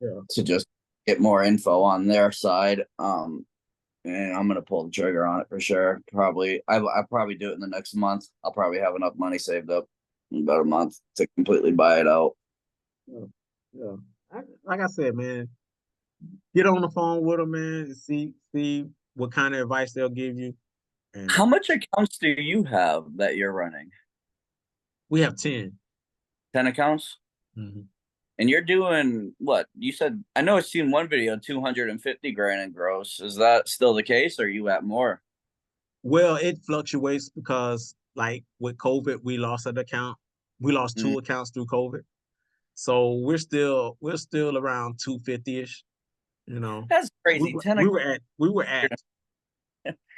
Yeah. to just get more info on their side. And I'm gonna pull the trigger on it for sure. Probably, I'll probably do it in the next month. I'll probably have enough money saved up in about a month to completely buy it out. Yeah. Yeah. Like I said, man, get on the phone with them, man, and see what kind of advice they'll give you. How And much accounts do you have that you're running? we have 10. 10 accounts? Mhm. And you're doing what? You said, I know I've seen one video, 250 grand in gross. Is that still the case, or are you at more? Well, it fluctuates because, like with COVID, we lost an account. We lost Mm, 2 accounts through COVID. So we're still around 250 ish. You know, that's we crazy. were 10 we accounts. were at we were at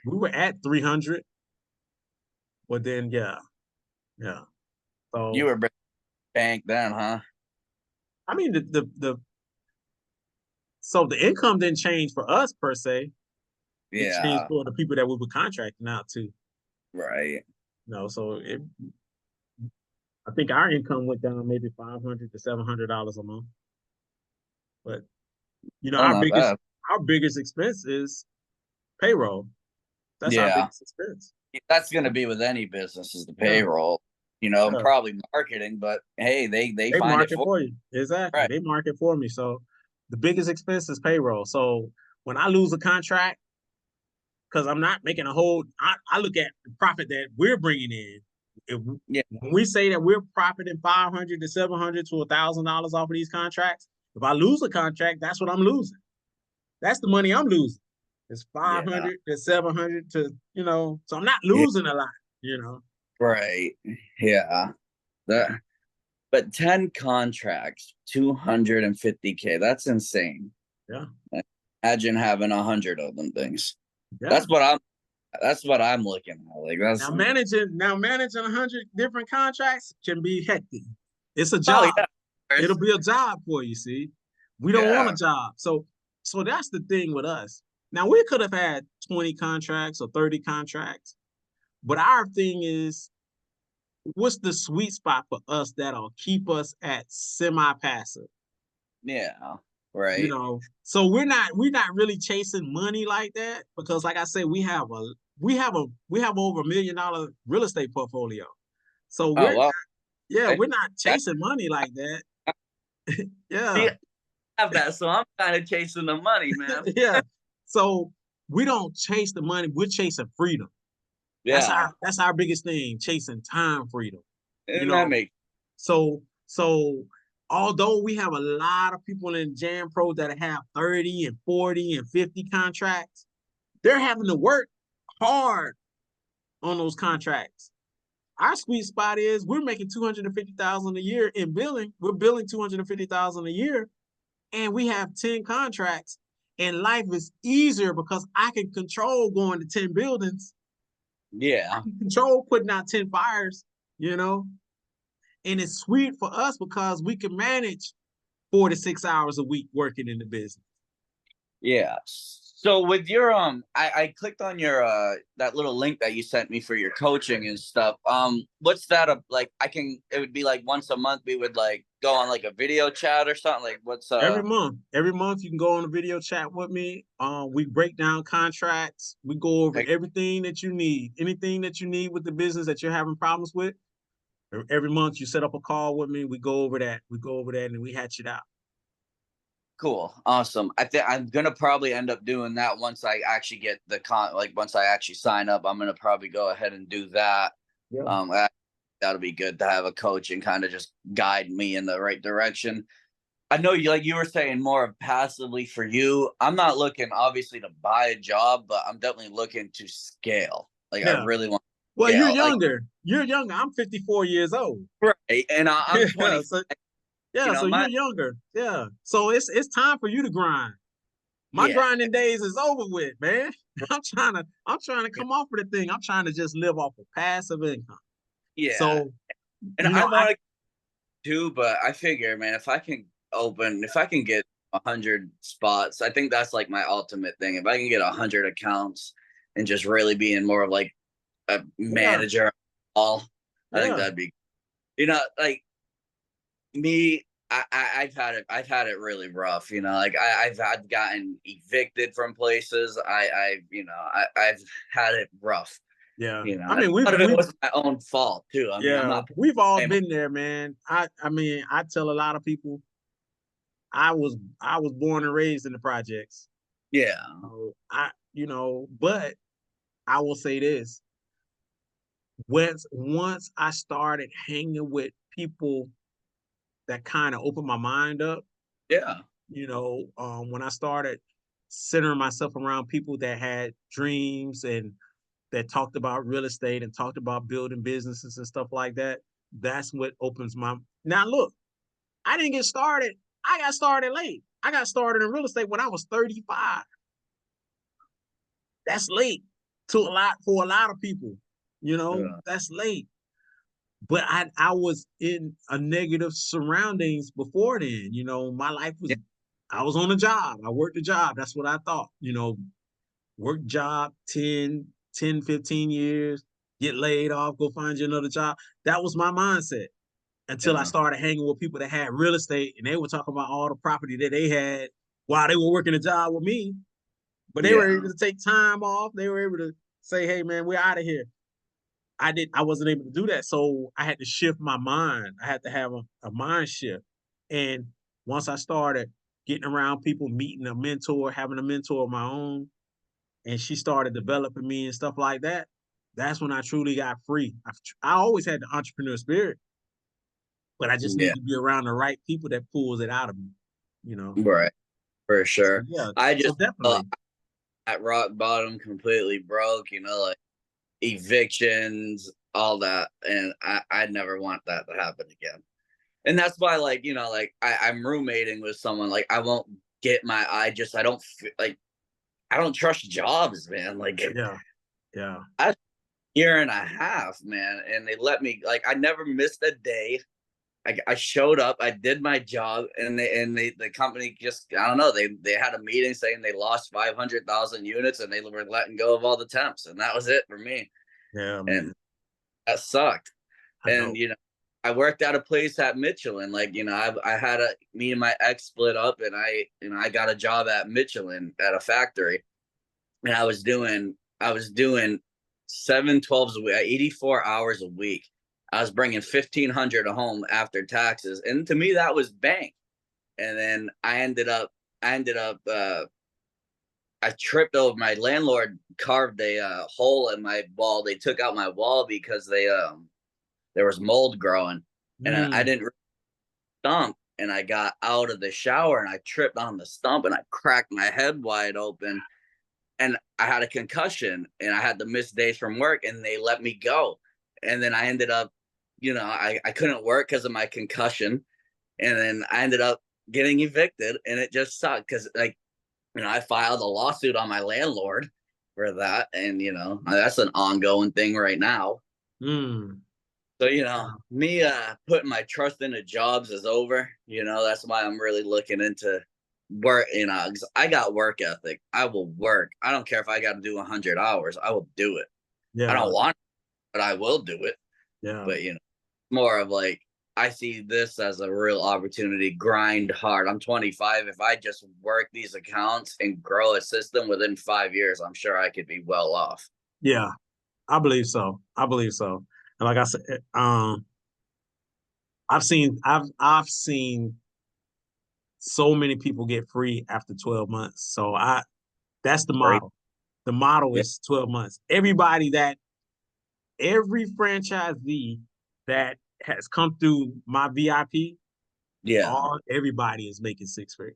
we were at 300, but then yeah. You So were bank then, huh? I mean the so the income didn't change for us per se. It changed Yeah, for the people that we were contracting out to. right. So I think our income went down maybe $500 to $700 a month. But Oh, our not biggest bad. expense is payroll. That's our Yeah, biggest expense. that's gonna be with any business is the Yeah, payroll, and yeah. probably marketing. But hey, they They find it market for for you. Exactly. right. They market for me. So the biggest expense is payroll. So when I lose a contract, because I'm not making a whole, I look at the profit that we're bringing in. If, Yeah, when we say that we're profiting 500 to 700 to $1,000 off of these contracts, if I lose a contract, that's what I'm losing. That's the money I'm losing. It's yeah, 500 to 700 to, so I'm not yeah. losing a lot. Right. Yeah. That. But 10 contracts, 250K. That's insane. Yeah. Imagine having 100 of them things. Yeah. That's what I'm. That's what I'm looking at. Like, Now that's. managing 100 different contracts can be hectic. It's a Oh job. yeah, of It'll course. be a job for you, see. We don't want a Yeah, job. So that's the thing with us. Now we could have had 20 contracts or 30 contracts, but our thing is what's the sweet spot for us that'll keep us at semi-passive? yeah. You Right. know, so we're not really chasing money like that because, like I said, we have over $1 million real estate portfolio. So Oh well. yeah, Okay. we're not I chasing money like that. see, Yeah, I have that, so I'm kind of chasing the money, man. yeah. So we don't chase the money. We're chasing freedom. That's Yeah, our biggest thing, chasing time freedom. You and that know, makes so although we have a lot of people in Jam Pro that have 30 and 40 and 50 contracts, they're having to work hard on those contracts. Our sweet spot is we're making 250,000 a year in billing. We're billing 250,000 a year, and we have 10 contracts. And life is easier because I can control going to 10 buildings. I yeah, can control putting out 10 fires, you know. And it's sweet for us because we can manage 4 to 6 hours a week working in the business. yeah. So with your I clicked on your that little link that you sent me for your coaching and stuff. What's that like? It would be like once a month we would like go on like a video chat or something. Like what's Every month you can go on a video chat with me. We break down contracts. We go over like, everything that you need, anything that you need with the business that you're having problems with. Every month you set up a call with me. We go over that. And we hatch it out. cool, awesome. I think I'm gonna probably end up doing that once I actually get once I actually sign up. I'm gonna probably go ahead and do that. Yeah. Um, that'll be good to have a coach and kind of just guide me in the right direction. I know you like you were saying more of passively for you. I'm not looking obviously to buy a job, but I'm definitely looking to scale. Like I Yeah. really want Well, to you're scale. Like younger. You're younger. I'm 54 years old. right, and I'm Yeah. 20. So You yeah. know So you're my younger. Yeah. So it's time for you to grind. My yeah grinding days is over with, man. I'm trying to come off of the thing. I'm trying to just live off of passive income. yeah, So, and you I know, I want to do, but I figure, man, if I can get 100 spots, I think that's like my ultimate thing. If I can get 100 accounts and just really being more of like a yeah, manager, all I think yeah, that'd be like me. I've had it really rough, like I've gotten evicted from places. I've had it rough, yeah. I and mean, a lot of it was my own fault too. I mean, I'm yeah, not we've all blaming- been there, man. I mean, I tell a lot of people I was born and raised in the projects. yeah, But I will say this: once I started hanging with people that kind of opened my mind up, yeah, when I started centering myself around people that had dreams and that talked about real estate and talked about building businesses and stuff like that, that's what opens my. Now, look, I didn't get started. I got started late. I got started in real estate when I was 35. That's late for a lot of people. yeah, That's late. But I was in a negative surroundings before then. My life was yeah, I was on a job. I worked a job. That's what I thought. Work job 10, 15 years, get laid off, go find you another job. That was my mindset until I yeah, started hanging with people that had real estate and they were talking about all the property that they had while they were working a job with me. But they were able yeah, to take time off. They were able to say, hey man, we're out of here. I wasn't able to do that. So I had to shift my mind. I had to have a mind shift. And once I started getting around people, meeting a mentor, having a mentor of my own, and she started developing me and stuff like that, that's when I truly got free. I always had the entrepreneur spirit, but I just yeah. need to be around the right people that pulls it out of me, you know. Right, for So sure. yeah, I so just definitely. at rock bottom, completely broke. Like evictions, all that, and I never want that to happen again. And that's why, like like I'm roommating with someone. Like I won't get my. I don't like. I don't trust jobs, man. Like Yeah, yeah, I year and a half, man, and they let me. Like I never missed a day. I showed up, I did my job, and the company just I don't know they had a meeting saying they lost 500,000 units and they were letting go of all the temps, and that was it for me, yeah, and man. that sucked. I And know. I worked at a place at Michelin. Like, I had me and my ex split up, and I got a job at Michelin at a factory, and I was doing 7 12s a week, 84 hours a week. I was bringing 1,500 home after taxes, and to me that was bank. And then I tripped over, my landlord carved a hole in my wall. They took out my wall because there was mold growing, and I Mm, didn't stump, and I got out of the shower and I tripped on the stump and I cracked my head wide open, and I had a concussion and I had to miss days from work, and they let me go. And then I ended up, I couldn't work because of my concussion, and then I ended up getting evicted, and it just sucked because, like, I filed a lawsuit on my landlord for that, and that's an ongoing thing right now. mm. So, me putting my trust into jobs is over. That's why I'm really looking into work, 'cause I got work ethic. I will work. I don't care if I got to do 100 hours. I will do it. I Yeah, don't want it, but I will do it. yeah, But, more of like, I see this as a real opportunity. Grind hard. I'm 25. If I just work these accounts and grow a system within 5 years, I'm sure I could be well off. yeah. I believe so. I believe so. And like I said, I've seen so many people get free after 12 months. So that's the Right? model. The model Yeah. is 12 months. Every franchisee that has come through my VIP, Yeah. everybody is making six figures.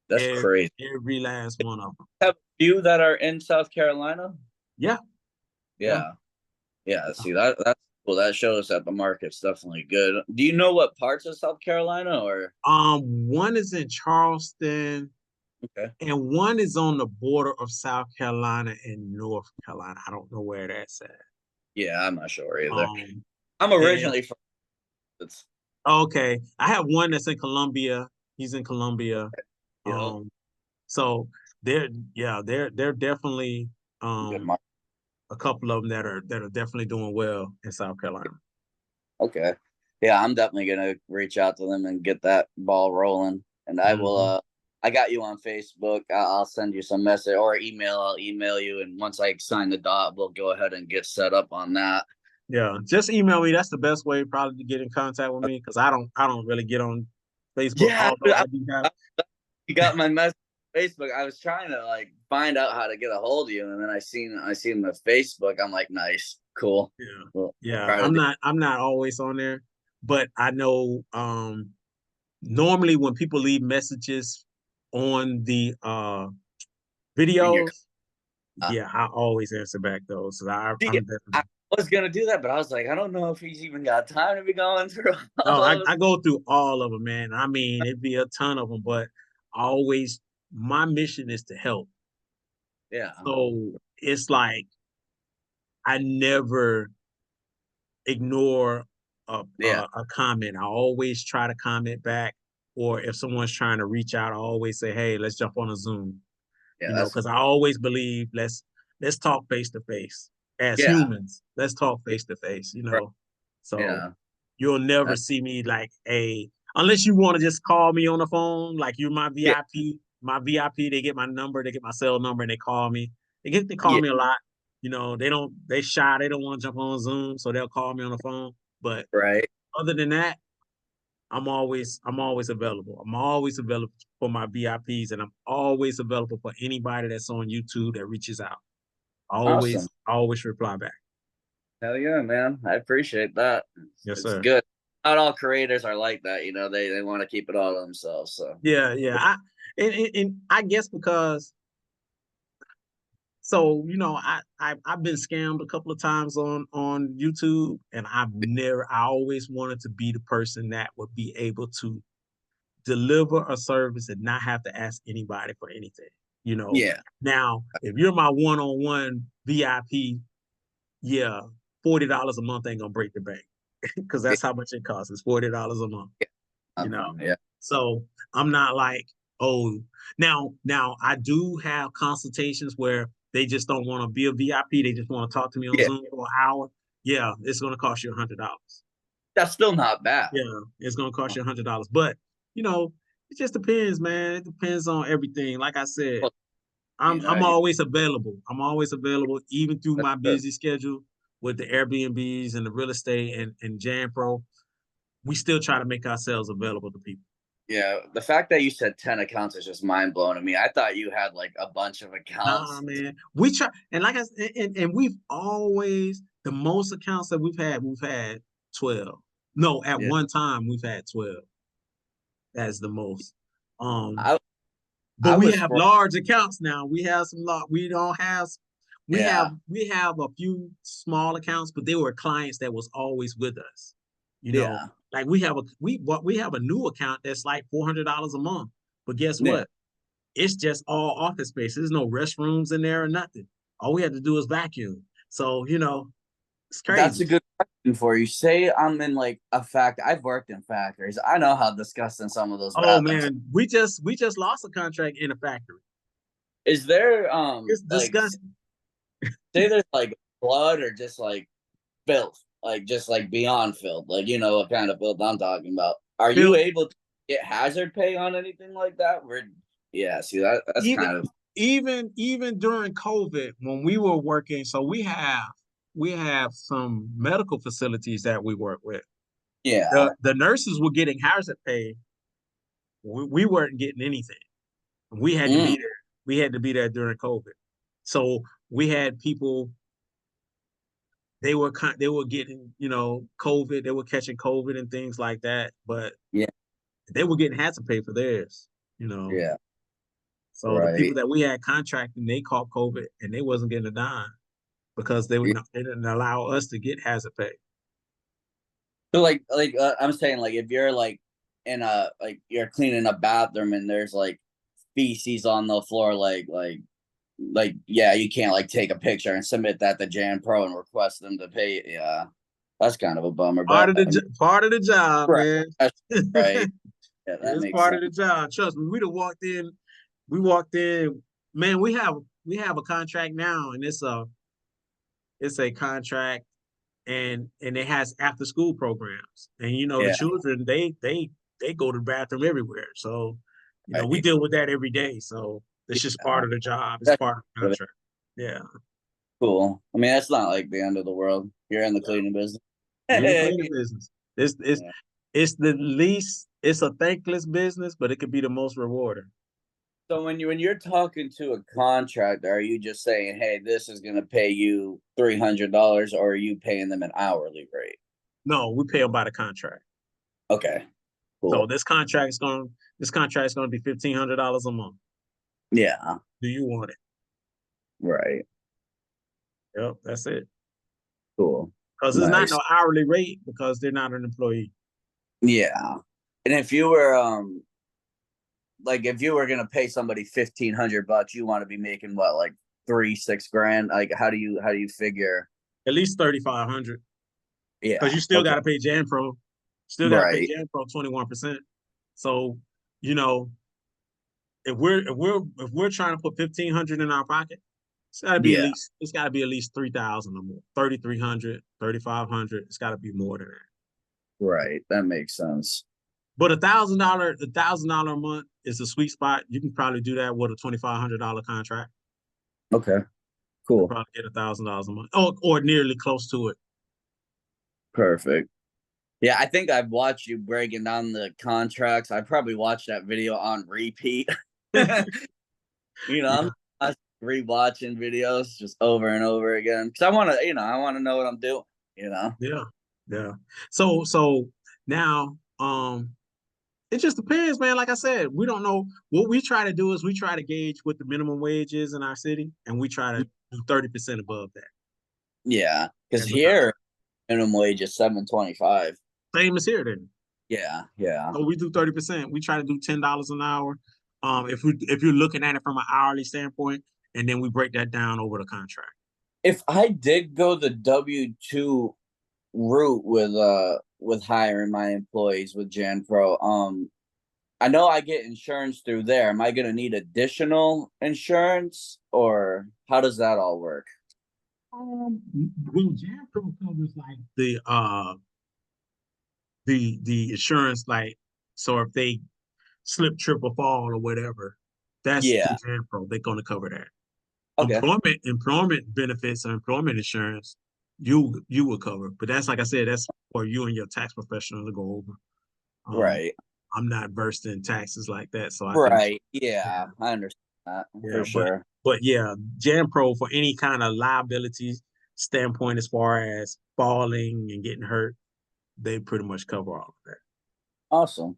That's Every, crazy. every last one of them. Have a few that are in South Carolina. Yeah, yeah. Yeah. Yeah. See, that's cool. That shows that the market's definitely good. Do you know what parts of South Carolina, or? One is in Charleston, Okay. and one is on the border of South Carolina and North Carolina. I don't know where that's at. Yeah, I'm not sure either. Um, I'm and originally from. It's, okay, I have one that's in Columbia. He's in Columbia. you Um, so they're yeah, they're definitely good um market. a couple of them that are definitely doing well in South Carolina. Okay. Yeah, I'm definitely gonna reach out to them and get that ball rolling. And I will. Mhm. I got you on Facebook. I'll send you some message or email. I'll email you, and once I sign the dot, we'll go ahead and get set up on that. Yeah, just email me. That's the best way probably to get in contact with me because I don't really get on Facebook. Yeah, Although I do have. you got my message on Facebook. I was trying to like find out how to get a hold of you, and then I seen the Facebook. I'm like, nice, cool. Yeah, Well, yeah. try to I'm do. not always on there, but I know normally when people leave messages on the In your. videos, Uh, yeah, I always answer back those. So See, I'm I definitely. was gonna do that, but I was like, I don't know if he's even got time to be going through No, all of I go through all of them, man. I mean, it'd be a ton of them, but I always my mission is to help. Yeah, So it's like I never ignore yeah, a comment. I always try to comment back, or if someone's trying to reach out, I always say, "Hey, let's jump on a Zoom." yeah. That's Because I always believe let's talk face to face as yeah, humans. Let's talk face to face. right, So yeah, you'll never that, see me like unless you want to just call me on the phone, like you're my yeah, VIP. My VIP, they get my number, they get my cell number, and they call me. They call yeah, me a lot. They shy, they don't want to jump on Zoom, so they'll call me on the phone. But right. other than that, I'm always available. I'm always available for my VIPs, and I'm always available for anybody that's on YouTube that reaches out. Awesome. Always reply back. Hell yeah, man. I appreciate that. Yes, It's sir. good. Not all creators are like that. They want to keep it all to themselves. So Yeah, yeah. And I guess because I've been scammed a couple of times on YouTube, and I always wanted to be the person that would be able to deliver a service and not have to ask anybody for anything. You know, yeah, now if you're my one-on-one VIP, yeah, $40 a month ain't gonna break the bank because yeah, that's how much it costs. It's $40 a month. You know, yeah, so I'm not like, oh, now I do have consultations where they just don't want to be a VIP. They just want to talk to me on yeah, Zoom for an hour. Yeah, it's gonna cost you $100. That's still not bad. Yeah, it's gonna cost you $100. But you know, it just depends, man. It depends on everything. Like I said, Well, I'm always available. I'm always available, even through that's my good. busy schedule with the Airbnbs and the real estate and Jan Pro. We still try to make ourselves available to people. Yeah, the fact that you said 10 accounts is just mind blowing to me. I thought you had like a bunch of Nah, accounts. man. We try, and like I said, and we've always the most accounts that we've had 12. No, at Yeah. one time we've had 12. That's the most. Um, I but I we was have for large accounts now. We have some lot. We don't have. yeah. We have a few small accounts, but they were clients that was always with us. You know, Yeah. like we have a new account that's like $400 a month. But guess Yeah. what? It's just all office space. There's no restrooms in there or nothing. All we had to do is vacuum. So, it's That's crazy. a good question for you. Say I'm in like a factory. I've worked in factories. I know how disgusting some of those Oh bathrooms are. man, we just lost a contract in a factory. Is there It's like disgusting. say there's like blood or just like filth, like just like beyond filth, like you know what kind of filth I'm talking about. Are you Phil, able to get hazard pay on anything like that? Where yeah, see that's even kind of even during COVID when we were working, so we have some medical facilities that we work with. yeah. The nurses were getting hazard pay. We weren't getting anything. We had to be Mm, there. We had to be there during COVID. So we had people. They were getting COVID. They were catching COVID and things like that. But yeah, they were getting had to pay for theirs. You know. yeah, So the right. people that we had contracting, they caught COVID and they wasn't getting a dime because Yeah. they didn't allow us to get hazard pay. So I'm saying like if you're like in a like you're cleaning a bathroom and there's like feces on the floor, like yeah, you can't like take a picture and submit that to Jan Pro and request them to pay. Yeah, that's kind of a bummer, Part but of I mean, part of the job, right, man. that's right. Yeah, that It's makes part of sense. the job. Trust me, we'd have walked in. We walked in. Man, we have a contract now, and it's a contract, and it has after school programs. And the Yeah, children they go to the bathroom everywhere. So, we right. deal with that every day. So it's just part Yeah, of the job. It's that's part of the contract. Yeah. cool. I mean, that's not like the end of the world. You're in the Yeah. cleaning business. In the cleaning business. It's it's Yeah. it's the least it's a thankless business, but it could be the most rewarding. So when you're talking to a contractor, are you just saying, "Hey, this is going to pay you $300," or are you paying them an hourly rate? No, we pay them by the contract. Okay, So cool. this contract is gonna be $1,500 a month. Yeah, Do you want it? right. Yep, that's it. Cool. Because it's not Nice. no hourly rate because they're not an employee. Yeah. And if you were like if you were gonna pay somebody $1,500, you want to be making what, like 3, 6 grand? Like how do you figure? At least 3,500. Because Yeah. you still Okay. got to pay Janpro. Still got to pay Right. Janpro 21%. So, you know, if we're trying to put 1,500 in our pocket, Yeah. it's gotta be at least 3,000 or more. 3,300, 3,500. It's gotta be more than that. Right. That makes sense. But $1,000 a month is a sweet spot. You can probably do that with a $2,500 contract. Okay. You can Cool. probably get $1,000 a month, or nearly close to it. Perfect. Yeah, I think I've watched you breaking down the contracts. I probably watched that video on repeat. Yeah, I'm rewatching videos just over and over again because I want to know what I'm doing. You know. yeah, yeah. So now, it just depends, man. Like I said, we don't know. What we try to do is we try to gauge what the minimum wage is in our city, and we try to do 30% above that Yeah, because as a contract. here minimum wage is 7.25. Same as here, then. Yeah, yeah. So we do 30%. We try to do $10 an hour. If you're looking at it from an hourly standpoint, and then we break that down over the contract. If I did go the W-2 route with hiring my employees with Jan Pro, I know I get insurance through there. Am I gonna need additional insurance or how does that all work? Um, well, Jam Pro covers like the insurance, like, so if they slip, trip, or fall or whatever, that's Yeah. the Jam Pro. They're going to cover that. Okay. Employment benefits or employment insurance, you will cover. But that's, like I said, that's for you and your tax professional to go over. Um, Right. I'm not versed in taxes like that, so I can, Right. yeah, Yeah. I understand that yeah, for sure. but yeah, Jam Pro for any kind of liability standpoint, as far as falling and getting hurt, they pretty much cover all of that. Awesome.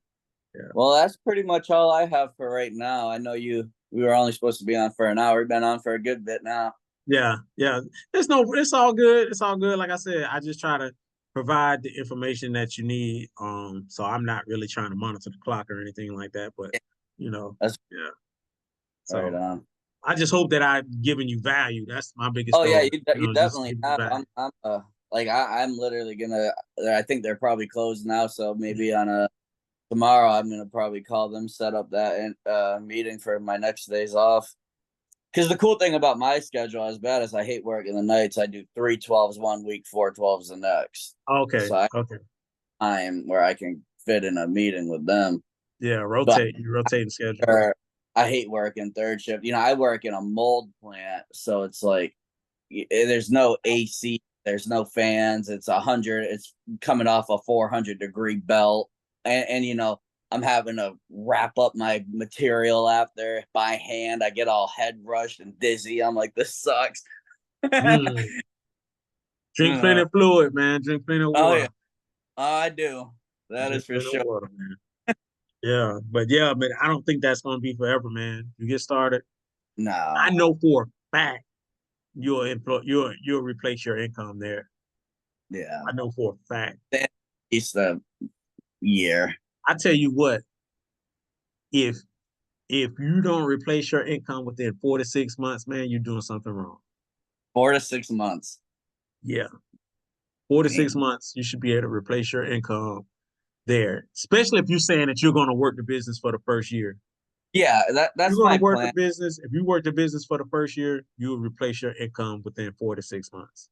Yeah. Well, that's pretty much all I have for right now. I know we were only supposed to be on for an hour. We've been on for a good bit now. Yeah, yeah. It's all good. It's all good. Like I said, I just try to provide the information that you need. So I'm not really trying to monitor the clock or anything like that. But you know, That's yeah. right So on. I just hope that I've given you value. That's my biggest Oh yeah, goal. You you know, just definitely give you have. value. I'm like I'm literally gonna. I think they're probably closed now, so maybe on a tomorrow I'm gonna probably call them, set up that meeting for my next days off. Because the cool thing about my schedule, as bad as I hate working the nights, I do 3 12s one week, 4 12s the next. Okay. So I have Okay. time where I can fit in a meeting with them. Yeah. But Rotate. You rotating schedule. I hate working third shift. I work in a mold plant, so it's like there's no AC, there's no fans. It's 100. It's coming off a 400-degree belt, and I'm having to wrap up my material after by hand. I get all head rushed and dizzy. I'm like, this sucks. Mm. Drink plenty uh, of fluid, man. Drink plenty of oh yeah, water. I do. That is Drink for plenty of sure. water, man. Yeah, but I don't think that's gonna be forever, man. You get started. I No, know for a fact you'll replace your income there. yeah, I know for a fact. at least the year, I tell you what, if if you don't replace your income within 4 to 6 months, man, you're doing something wrong. 4 to 6 months. Yeah, 4 to 6 Damn. months, you should be able to replace your income there. Especially if you're saying that you're going to work the business for the first year. Yeah, You're that's going to my work the plan. business. If you work the business for the first year, you'll replace your income within 4 to 6 months.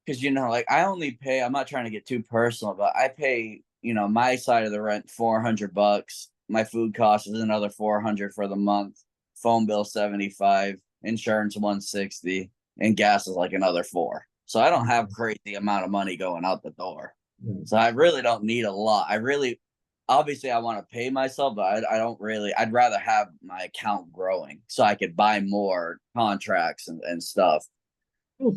Because like I only pay. I'm not trying to get too personal, but I pay my side of the rent $400. My food cost is another 400 for the month. Phone bill 75, insurance 160, and gas is like another four. So I don't have Mhm. crazy amount of money going out the door. Mhm. So I really don't need a lot. I really, obviously, I want to pay myself, but I don't really. I'd rather have my account growing so I could buy more contracts and stuff.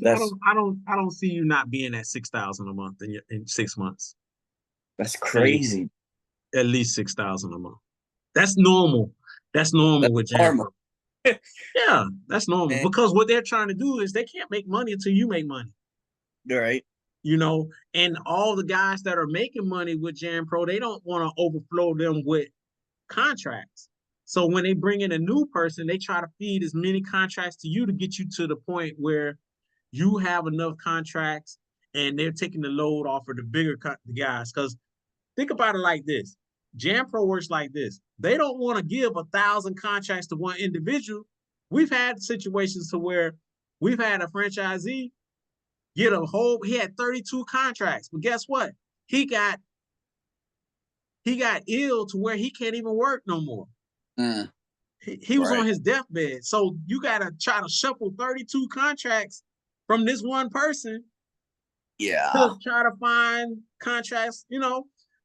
That's I don't see you not being at 6,000 a month in 6 months. that's At least, crazy. at least 6,000 a month. That's normal. That's normal That's with Jam normal. Pro. Yeah, that's normal And, because what they're trying to do is they can't make money until you make money. right. You know, and all the guys that are making money with Jam Pro, they don't want to overflow them with contracts. So when they bring in a new person, they try to feed as many contracts to you to get you to the point where you have enough contracts and they're taking the load off of the bigger guys. Because think about it like this: Jam Pro works like this. They don't want to give 1,000 contracts to one individual. We've had situations to where we've had a franchisee get a whole. He had 32 contracts, but guess what? He got he got ill to where he can't even work no more. Mm, He was right. on his deathbed. So you got to try to shuffle 32 contracts from this one person Yeah. to try to find contracts,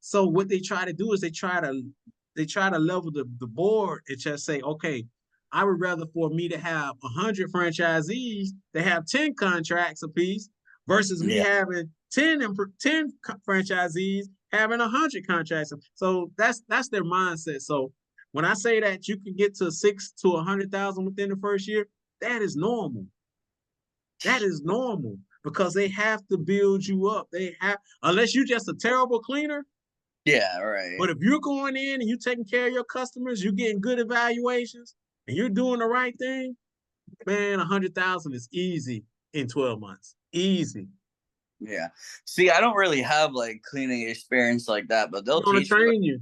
So what they try to do is they try to level the board and just say, okay, I would rather for me to have 100 franchisees that have 10 contracts apiece versus me Yeah. having 10 franchisees having 100 contracts. So that's their mindset. So when I say that you can get to 6 to 100,000 within the first year, that is normal. That is normal because they have to build you up. They have, unless you're just a terrible cleaner. Yeah. Right. But if you're going in and you're taking care of your customers, you're getting good evaluations, and you're doing the right thing, man, 100,000 is easy in 12 months. Easy. Yeah. See, I don't really have like cleaning experience like that, but They're they'll gonna teach me. train you.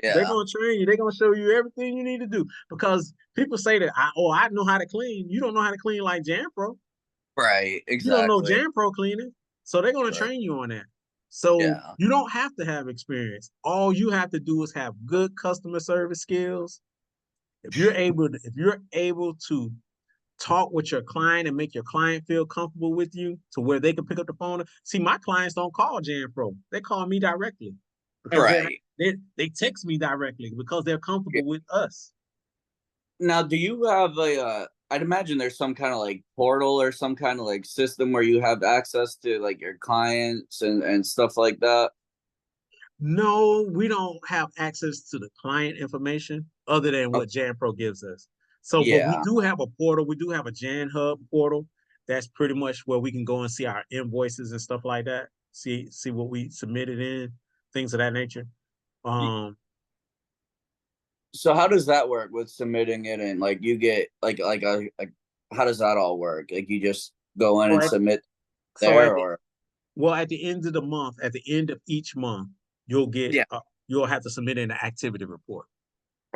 They're Yeah. gonna train you. They're gonna show you everything you need to do. Because people say that I know how to clean. You don't know how to clean like Jam Pro. Right. You don't know Exactly. Jam Pro cleaning. So they're gonna Right. train you on that. So Yeah. you don't have to have experience. All you have to do is have good customer service skills. If you're able to talk with your client and make your client feel comfortable with you to where they can pick up the phone. See, my clients don't call Jan Pro. They call me directly because Right. they text me directly because they're Yeah. comfortable with us. Now, do you have a? I'd imagine there's some kind of like portal or some kind of like system where you have access to like your clients and stuff like that. No, we don't have access to the client information other than Oh, what Jan Pro gives us. So, but we yeah. do have a portal. We do have a Jan Hub portal. That's pretty much where we can go and see our invoices and stuff like that. See what we submitted in, things of that nature. Um, So how does that work with submitting it and like you get like how does that all work? Like you just go in so and at, submit so there at the or well, at the end of the month, at the end of each month, you'll get yeah. you'll have to submit an activity report.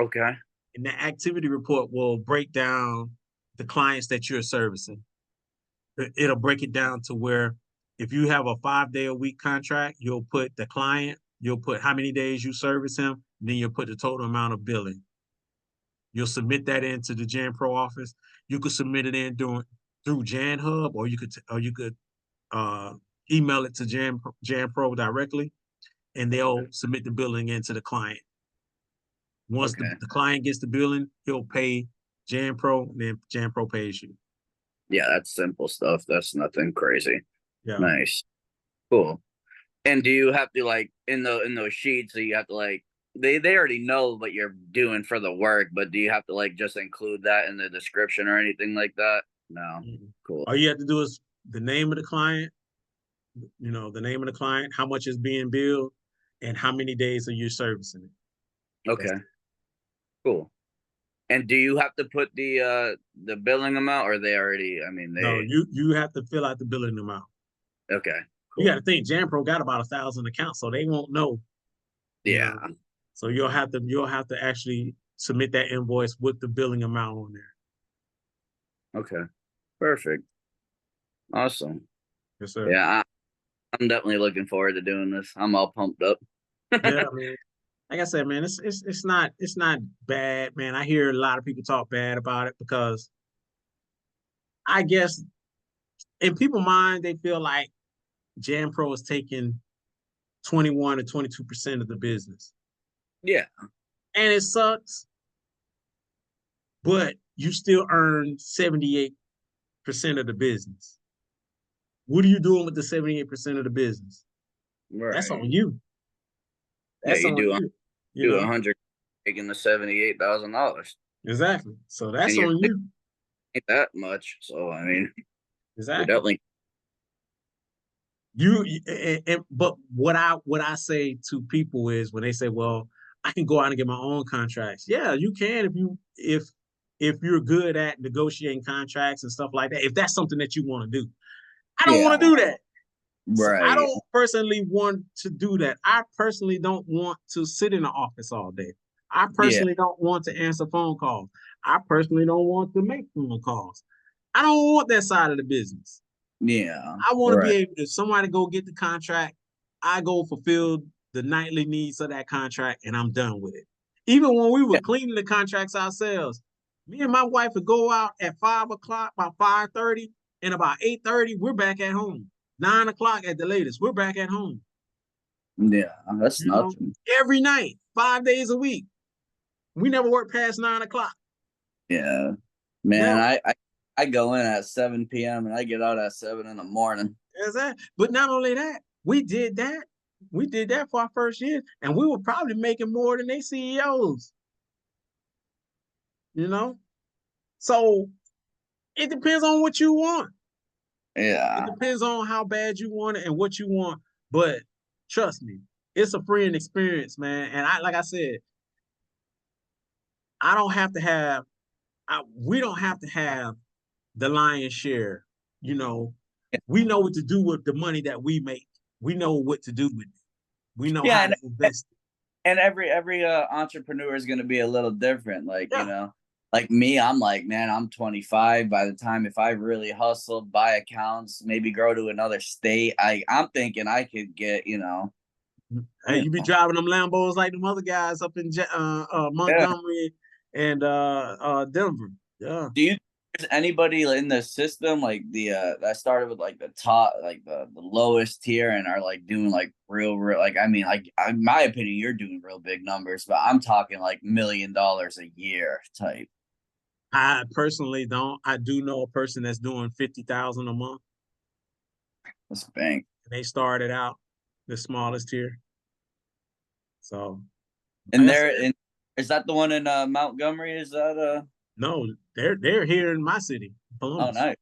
Okay. And the activity report will break down the clients that you're servicing. It'll break it down to where if you have a 5 day a week contract, you'll put the client, you'll put how many days you service him, then you'll put the total amount of billing. You'll submit that into the Jan Pro office. You could submit it in through Jan Hub, or you could uh, email it to Jan Pro directly, and they'll submit the billing into the client. Once Okay. the client gets the billing, he'll pay Jan Pro, and then Jan Pro pays you. Yeah, that's simple stuff. That's nothing crazy. Yeah. Nice. Cool. And do you have to like in those sheets, so you have to like they already know what you're doing for the work, but do you have to like just include that in the description or anything like that? No. Mhm. Cool. All you have to do is the name of the client, the name of the client, how much is being billed, and how many days are you servicing it. That's Okay. it. Cool. And do you have to put the billing amount or they already I mean No, they you have to fill out the billing amount. okay. You got Cool. to think JanPro got about 1,000 accounts, so they won't know, you Yeah. know. So you'll have to actually submit that invoice with the billing amount on there. Okay. Perfect. Awesome. Yes, sir. Yeah, I'm definitely looking forward to doing this. I'm all pumped up. Yeah, I mean, like I said, man, it's not bad, man. I hear a lot of people talk bad about it because I guess in people's mind they feel like Jam Pro is taking 21 to 22% of the business. Yeah. And it sucks, but you still earn 78% of the business. What are you doing with the 78% of the business? That's Right. on you. Yeah, That's on you. You do know, 100 taking the $78,000. exactly. So And that's you're on you. ain't that much. So I mean, you're Exactly. definitely You but what I say to people is when they say, "Well, I can go out and get my own contracts." Yeah, you can if you're good at negotiating contracts and stuff like that. If that's something that you want to do, I don't want to yeah. do that. So I Right. don't personally want to do that. I personally don't want to sit in the office all day. I Yeah. personally don't want to answer phone calls. I personally don't want to make phone calls. I don't want that side of the business. Yeah. I want to be Right. able, if somebody go get the contract, I go fulfill the nightly needs of that contract and I'm done with it. Even when we were Yeah. cleaning the contracts ourselves, me and my wife would go out at 5 o'clock, about 5:30, and about 8:30, we're back at home. 9 o'clock at the latest, we're back at home. Yeah. That's You know, nothing. every night, 5 days a week. We never work past 9 o'clock. Yeah. Man, Never. I go in at 7 p.m. and I get out at 7 in the morning. Is that? But not only that, we did that. We did that for our first year, and we were probably making more than they CEOs. You know, so it depends on what you want. It Yeah. depends on how bad you want it and what you want. But trust me, it's a freeing experience, man. And like I said, I don't have to have. We don't have to have the lion's share. You know, we know what to do with the money that we make. We know what to do with it. We know Yeah, how to invest and every entrepreneur is going to be a little different, like, it. Yeah, like me, I'm like, man, I'm 25. By the time if I really hustled, buy accounts, maybe grow to another state, I'm thinking I could get, Hey, you you be know, driving them Lambos like them other guys up in yeah. Montgomery and Denver. Yeah. Do you there's anybody in the system like the that started with like the top, like the lowest tier and are like doing like real like I mean like in my opinion you're doing real big numbers, but I'm talking like $1 million a year type. I personally don't. I do know a person that's doing 50,000 a month. This bank. And they started out the smallest tier. So like And I said, is that the one in Montgomery? Is that no, they're here in my city, oh Columbus. nice.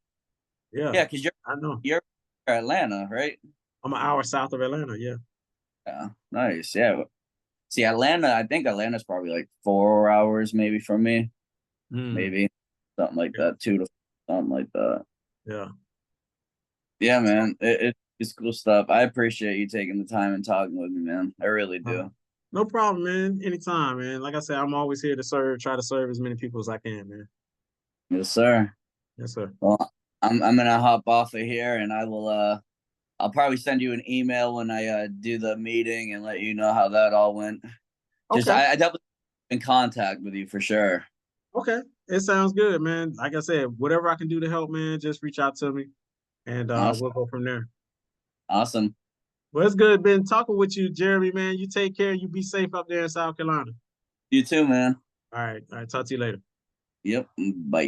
Yeah, Yeah, because I know. you're Atlanta, right? I'm an hour south of Atlanta. Yeah. Yeah, nice. Yeah. See, Atlanta, I think Atlanta's probably like 4 hours maybe from me. Mm, Maybe something like yeah. that, two to something like that. Yeah. Yeah, So, man. It's cool stuff. I appreciate you taking the time and talking with me, man. I really uh, do. no problem, man. Anytime, man. Like I said, I'm always here to serve, try to serve as many people as I can, man. Yes, sir. Yes, sir. Well, I'm gonna hop off of here and I'll probably send you an email when I do the meeting and let you know how that all went. Just Okay. I definitely in contact with you for sure. Okay. It sounds good, man. Like I said, whatever I can do to help, man, just reach out to me and Awesome. we'll go from there. Awesome. Well, it's good been talking with you, Jeremy, man. You take care. You be safe up there in South Carolina. You too, man. All right. All right. Talk to you later. Yep. Bye.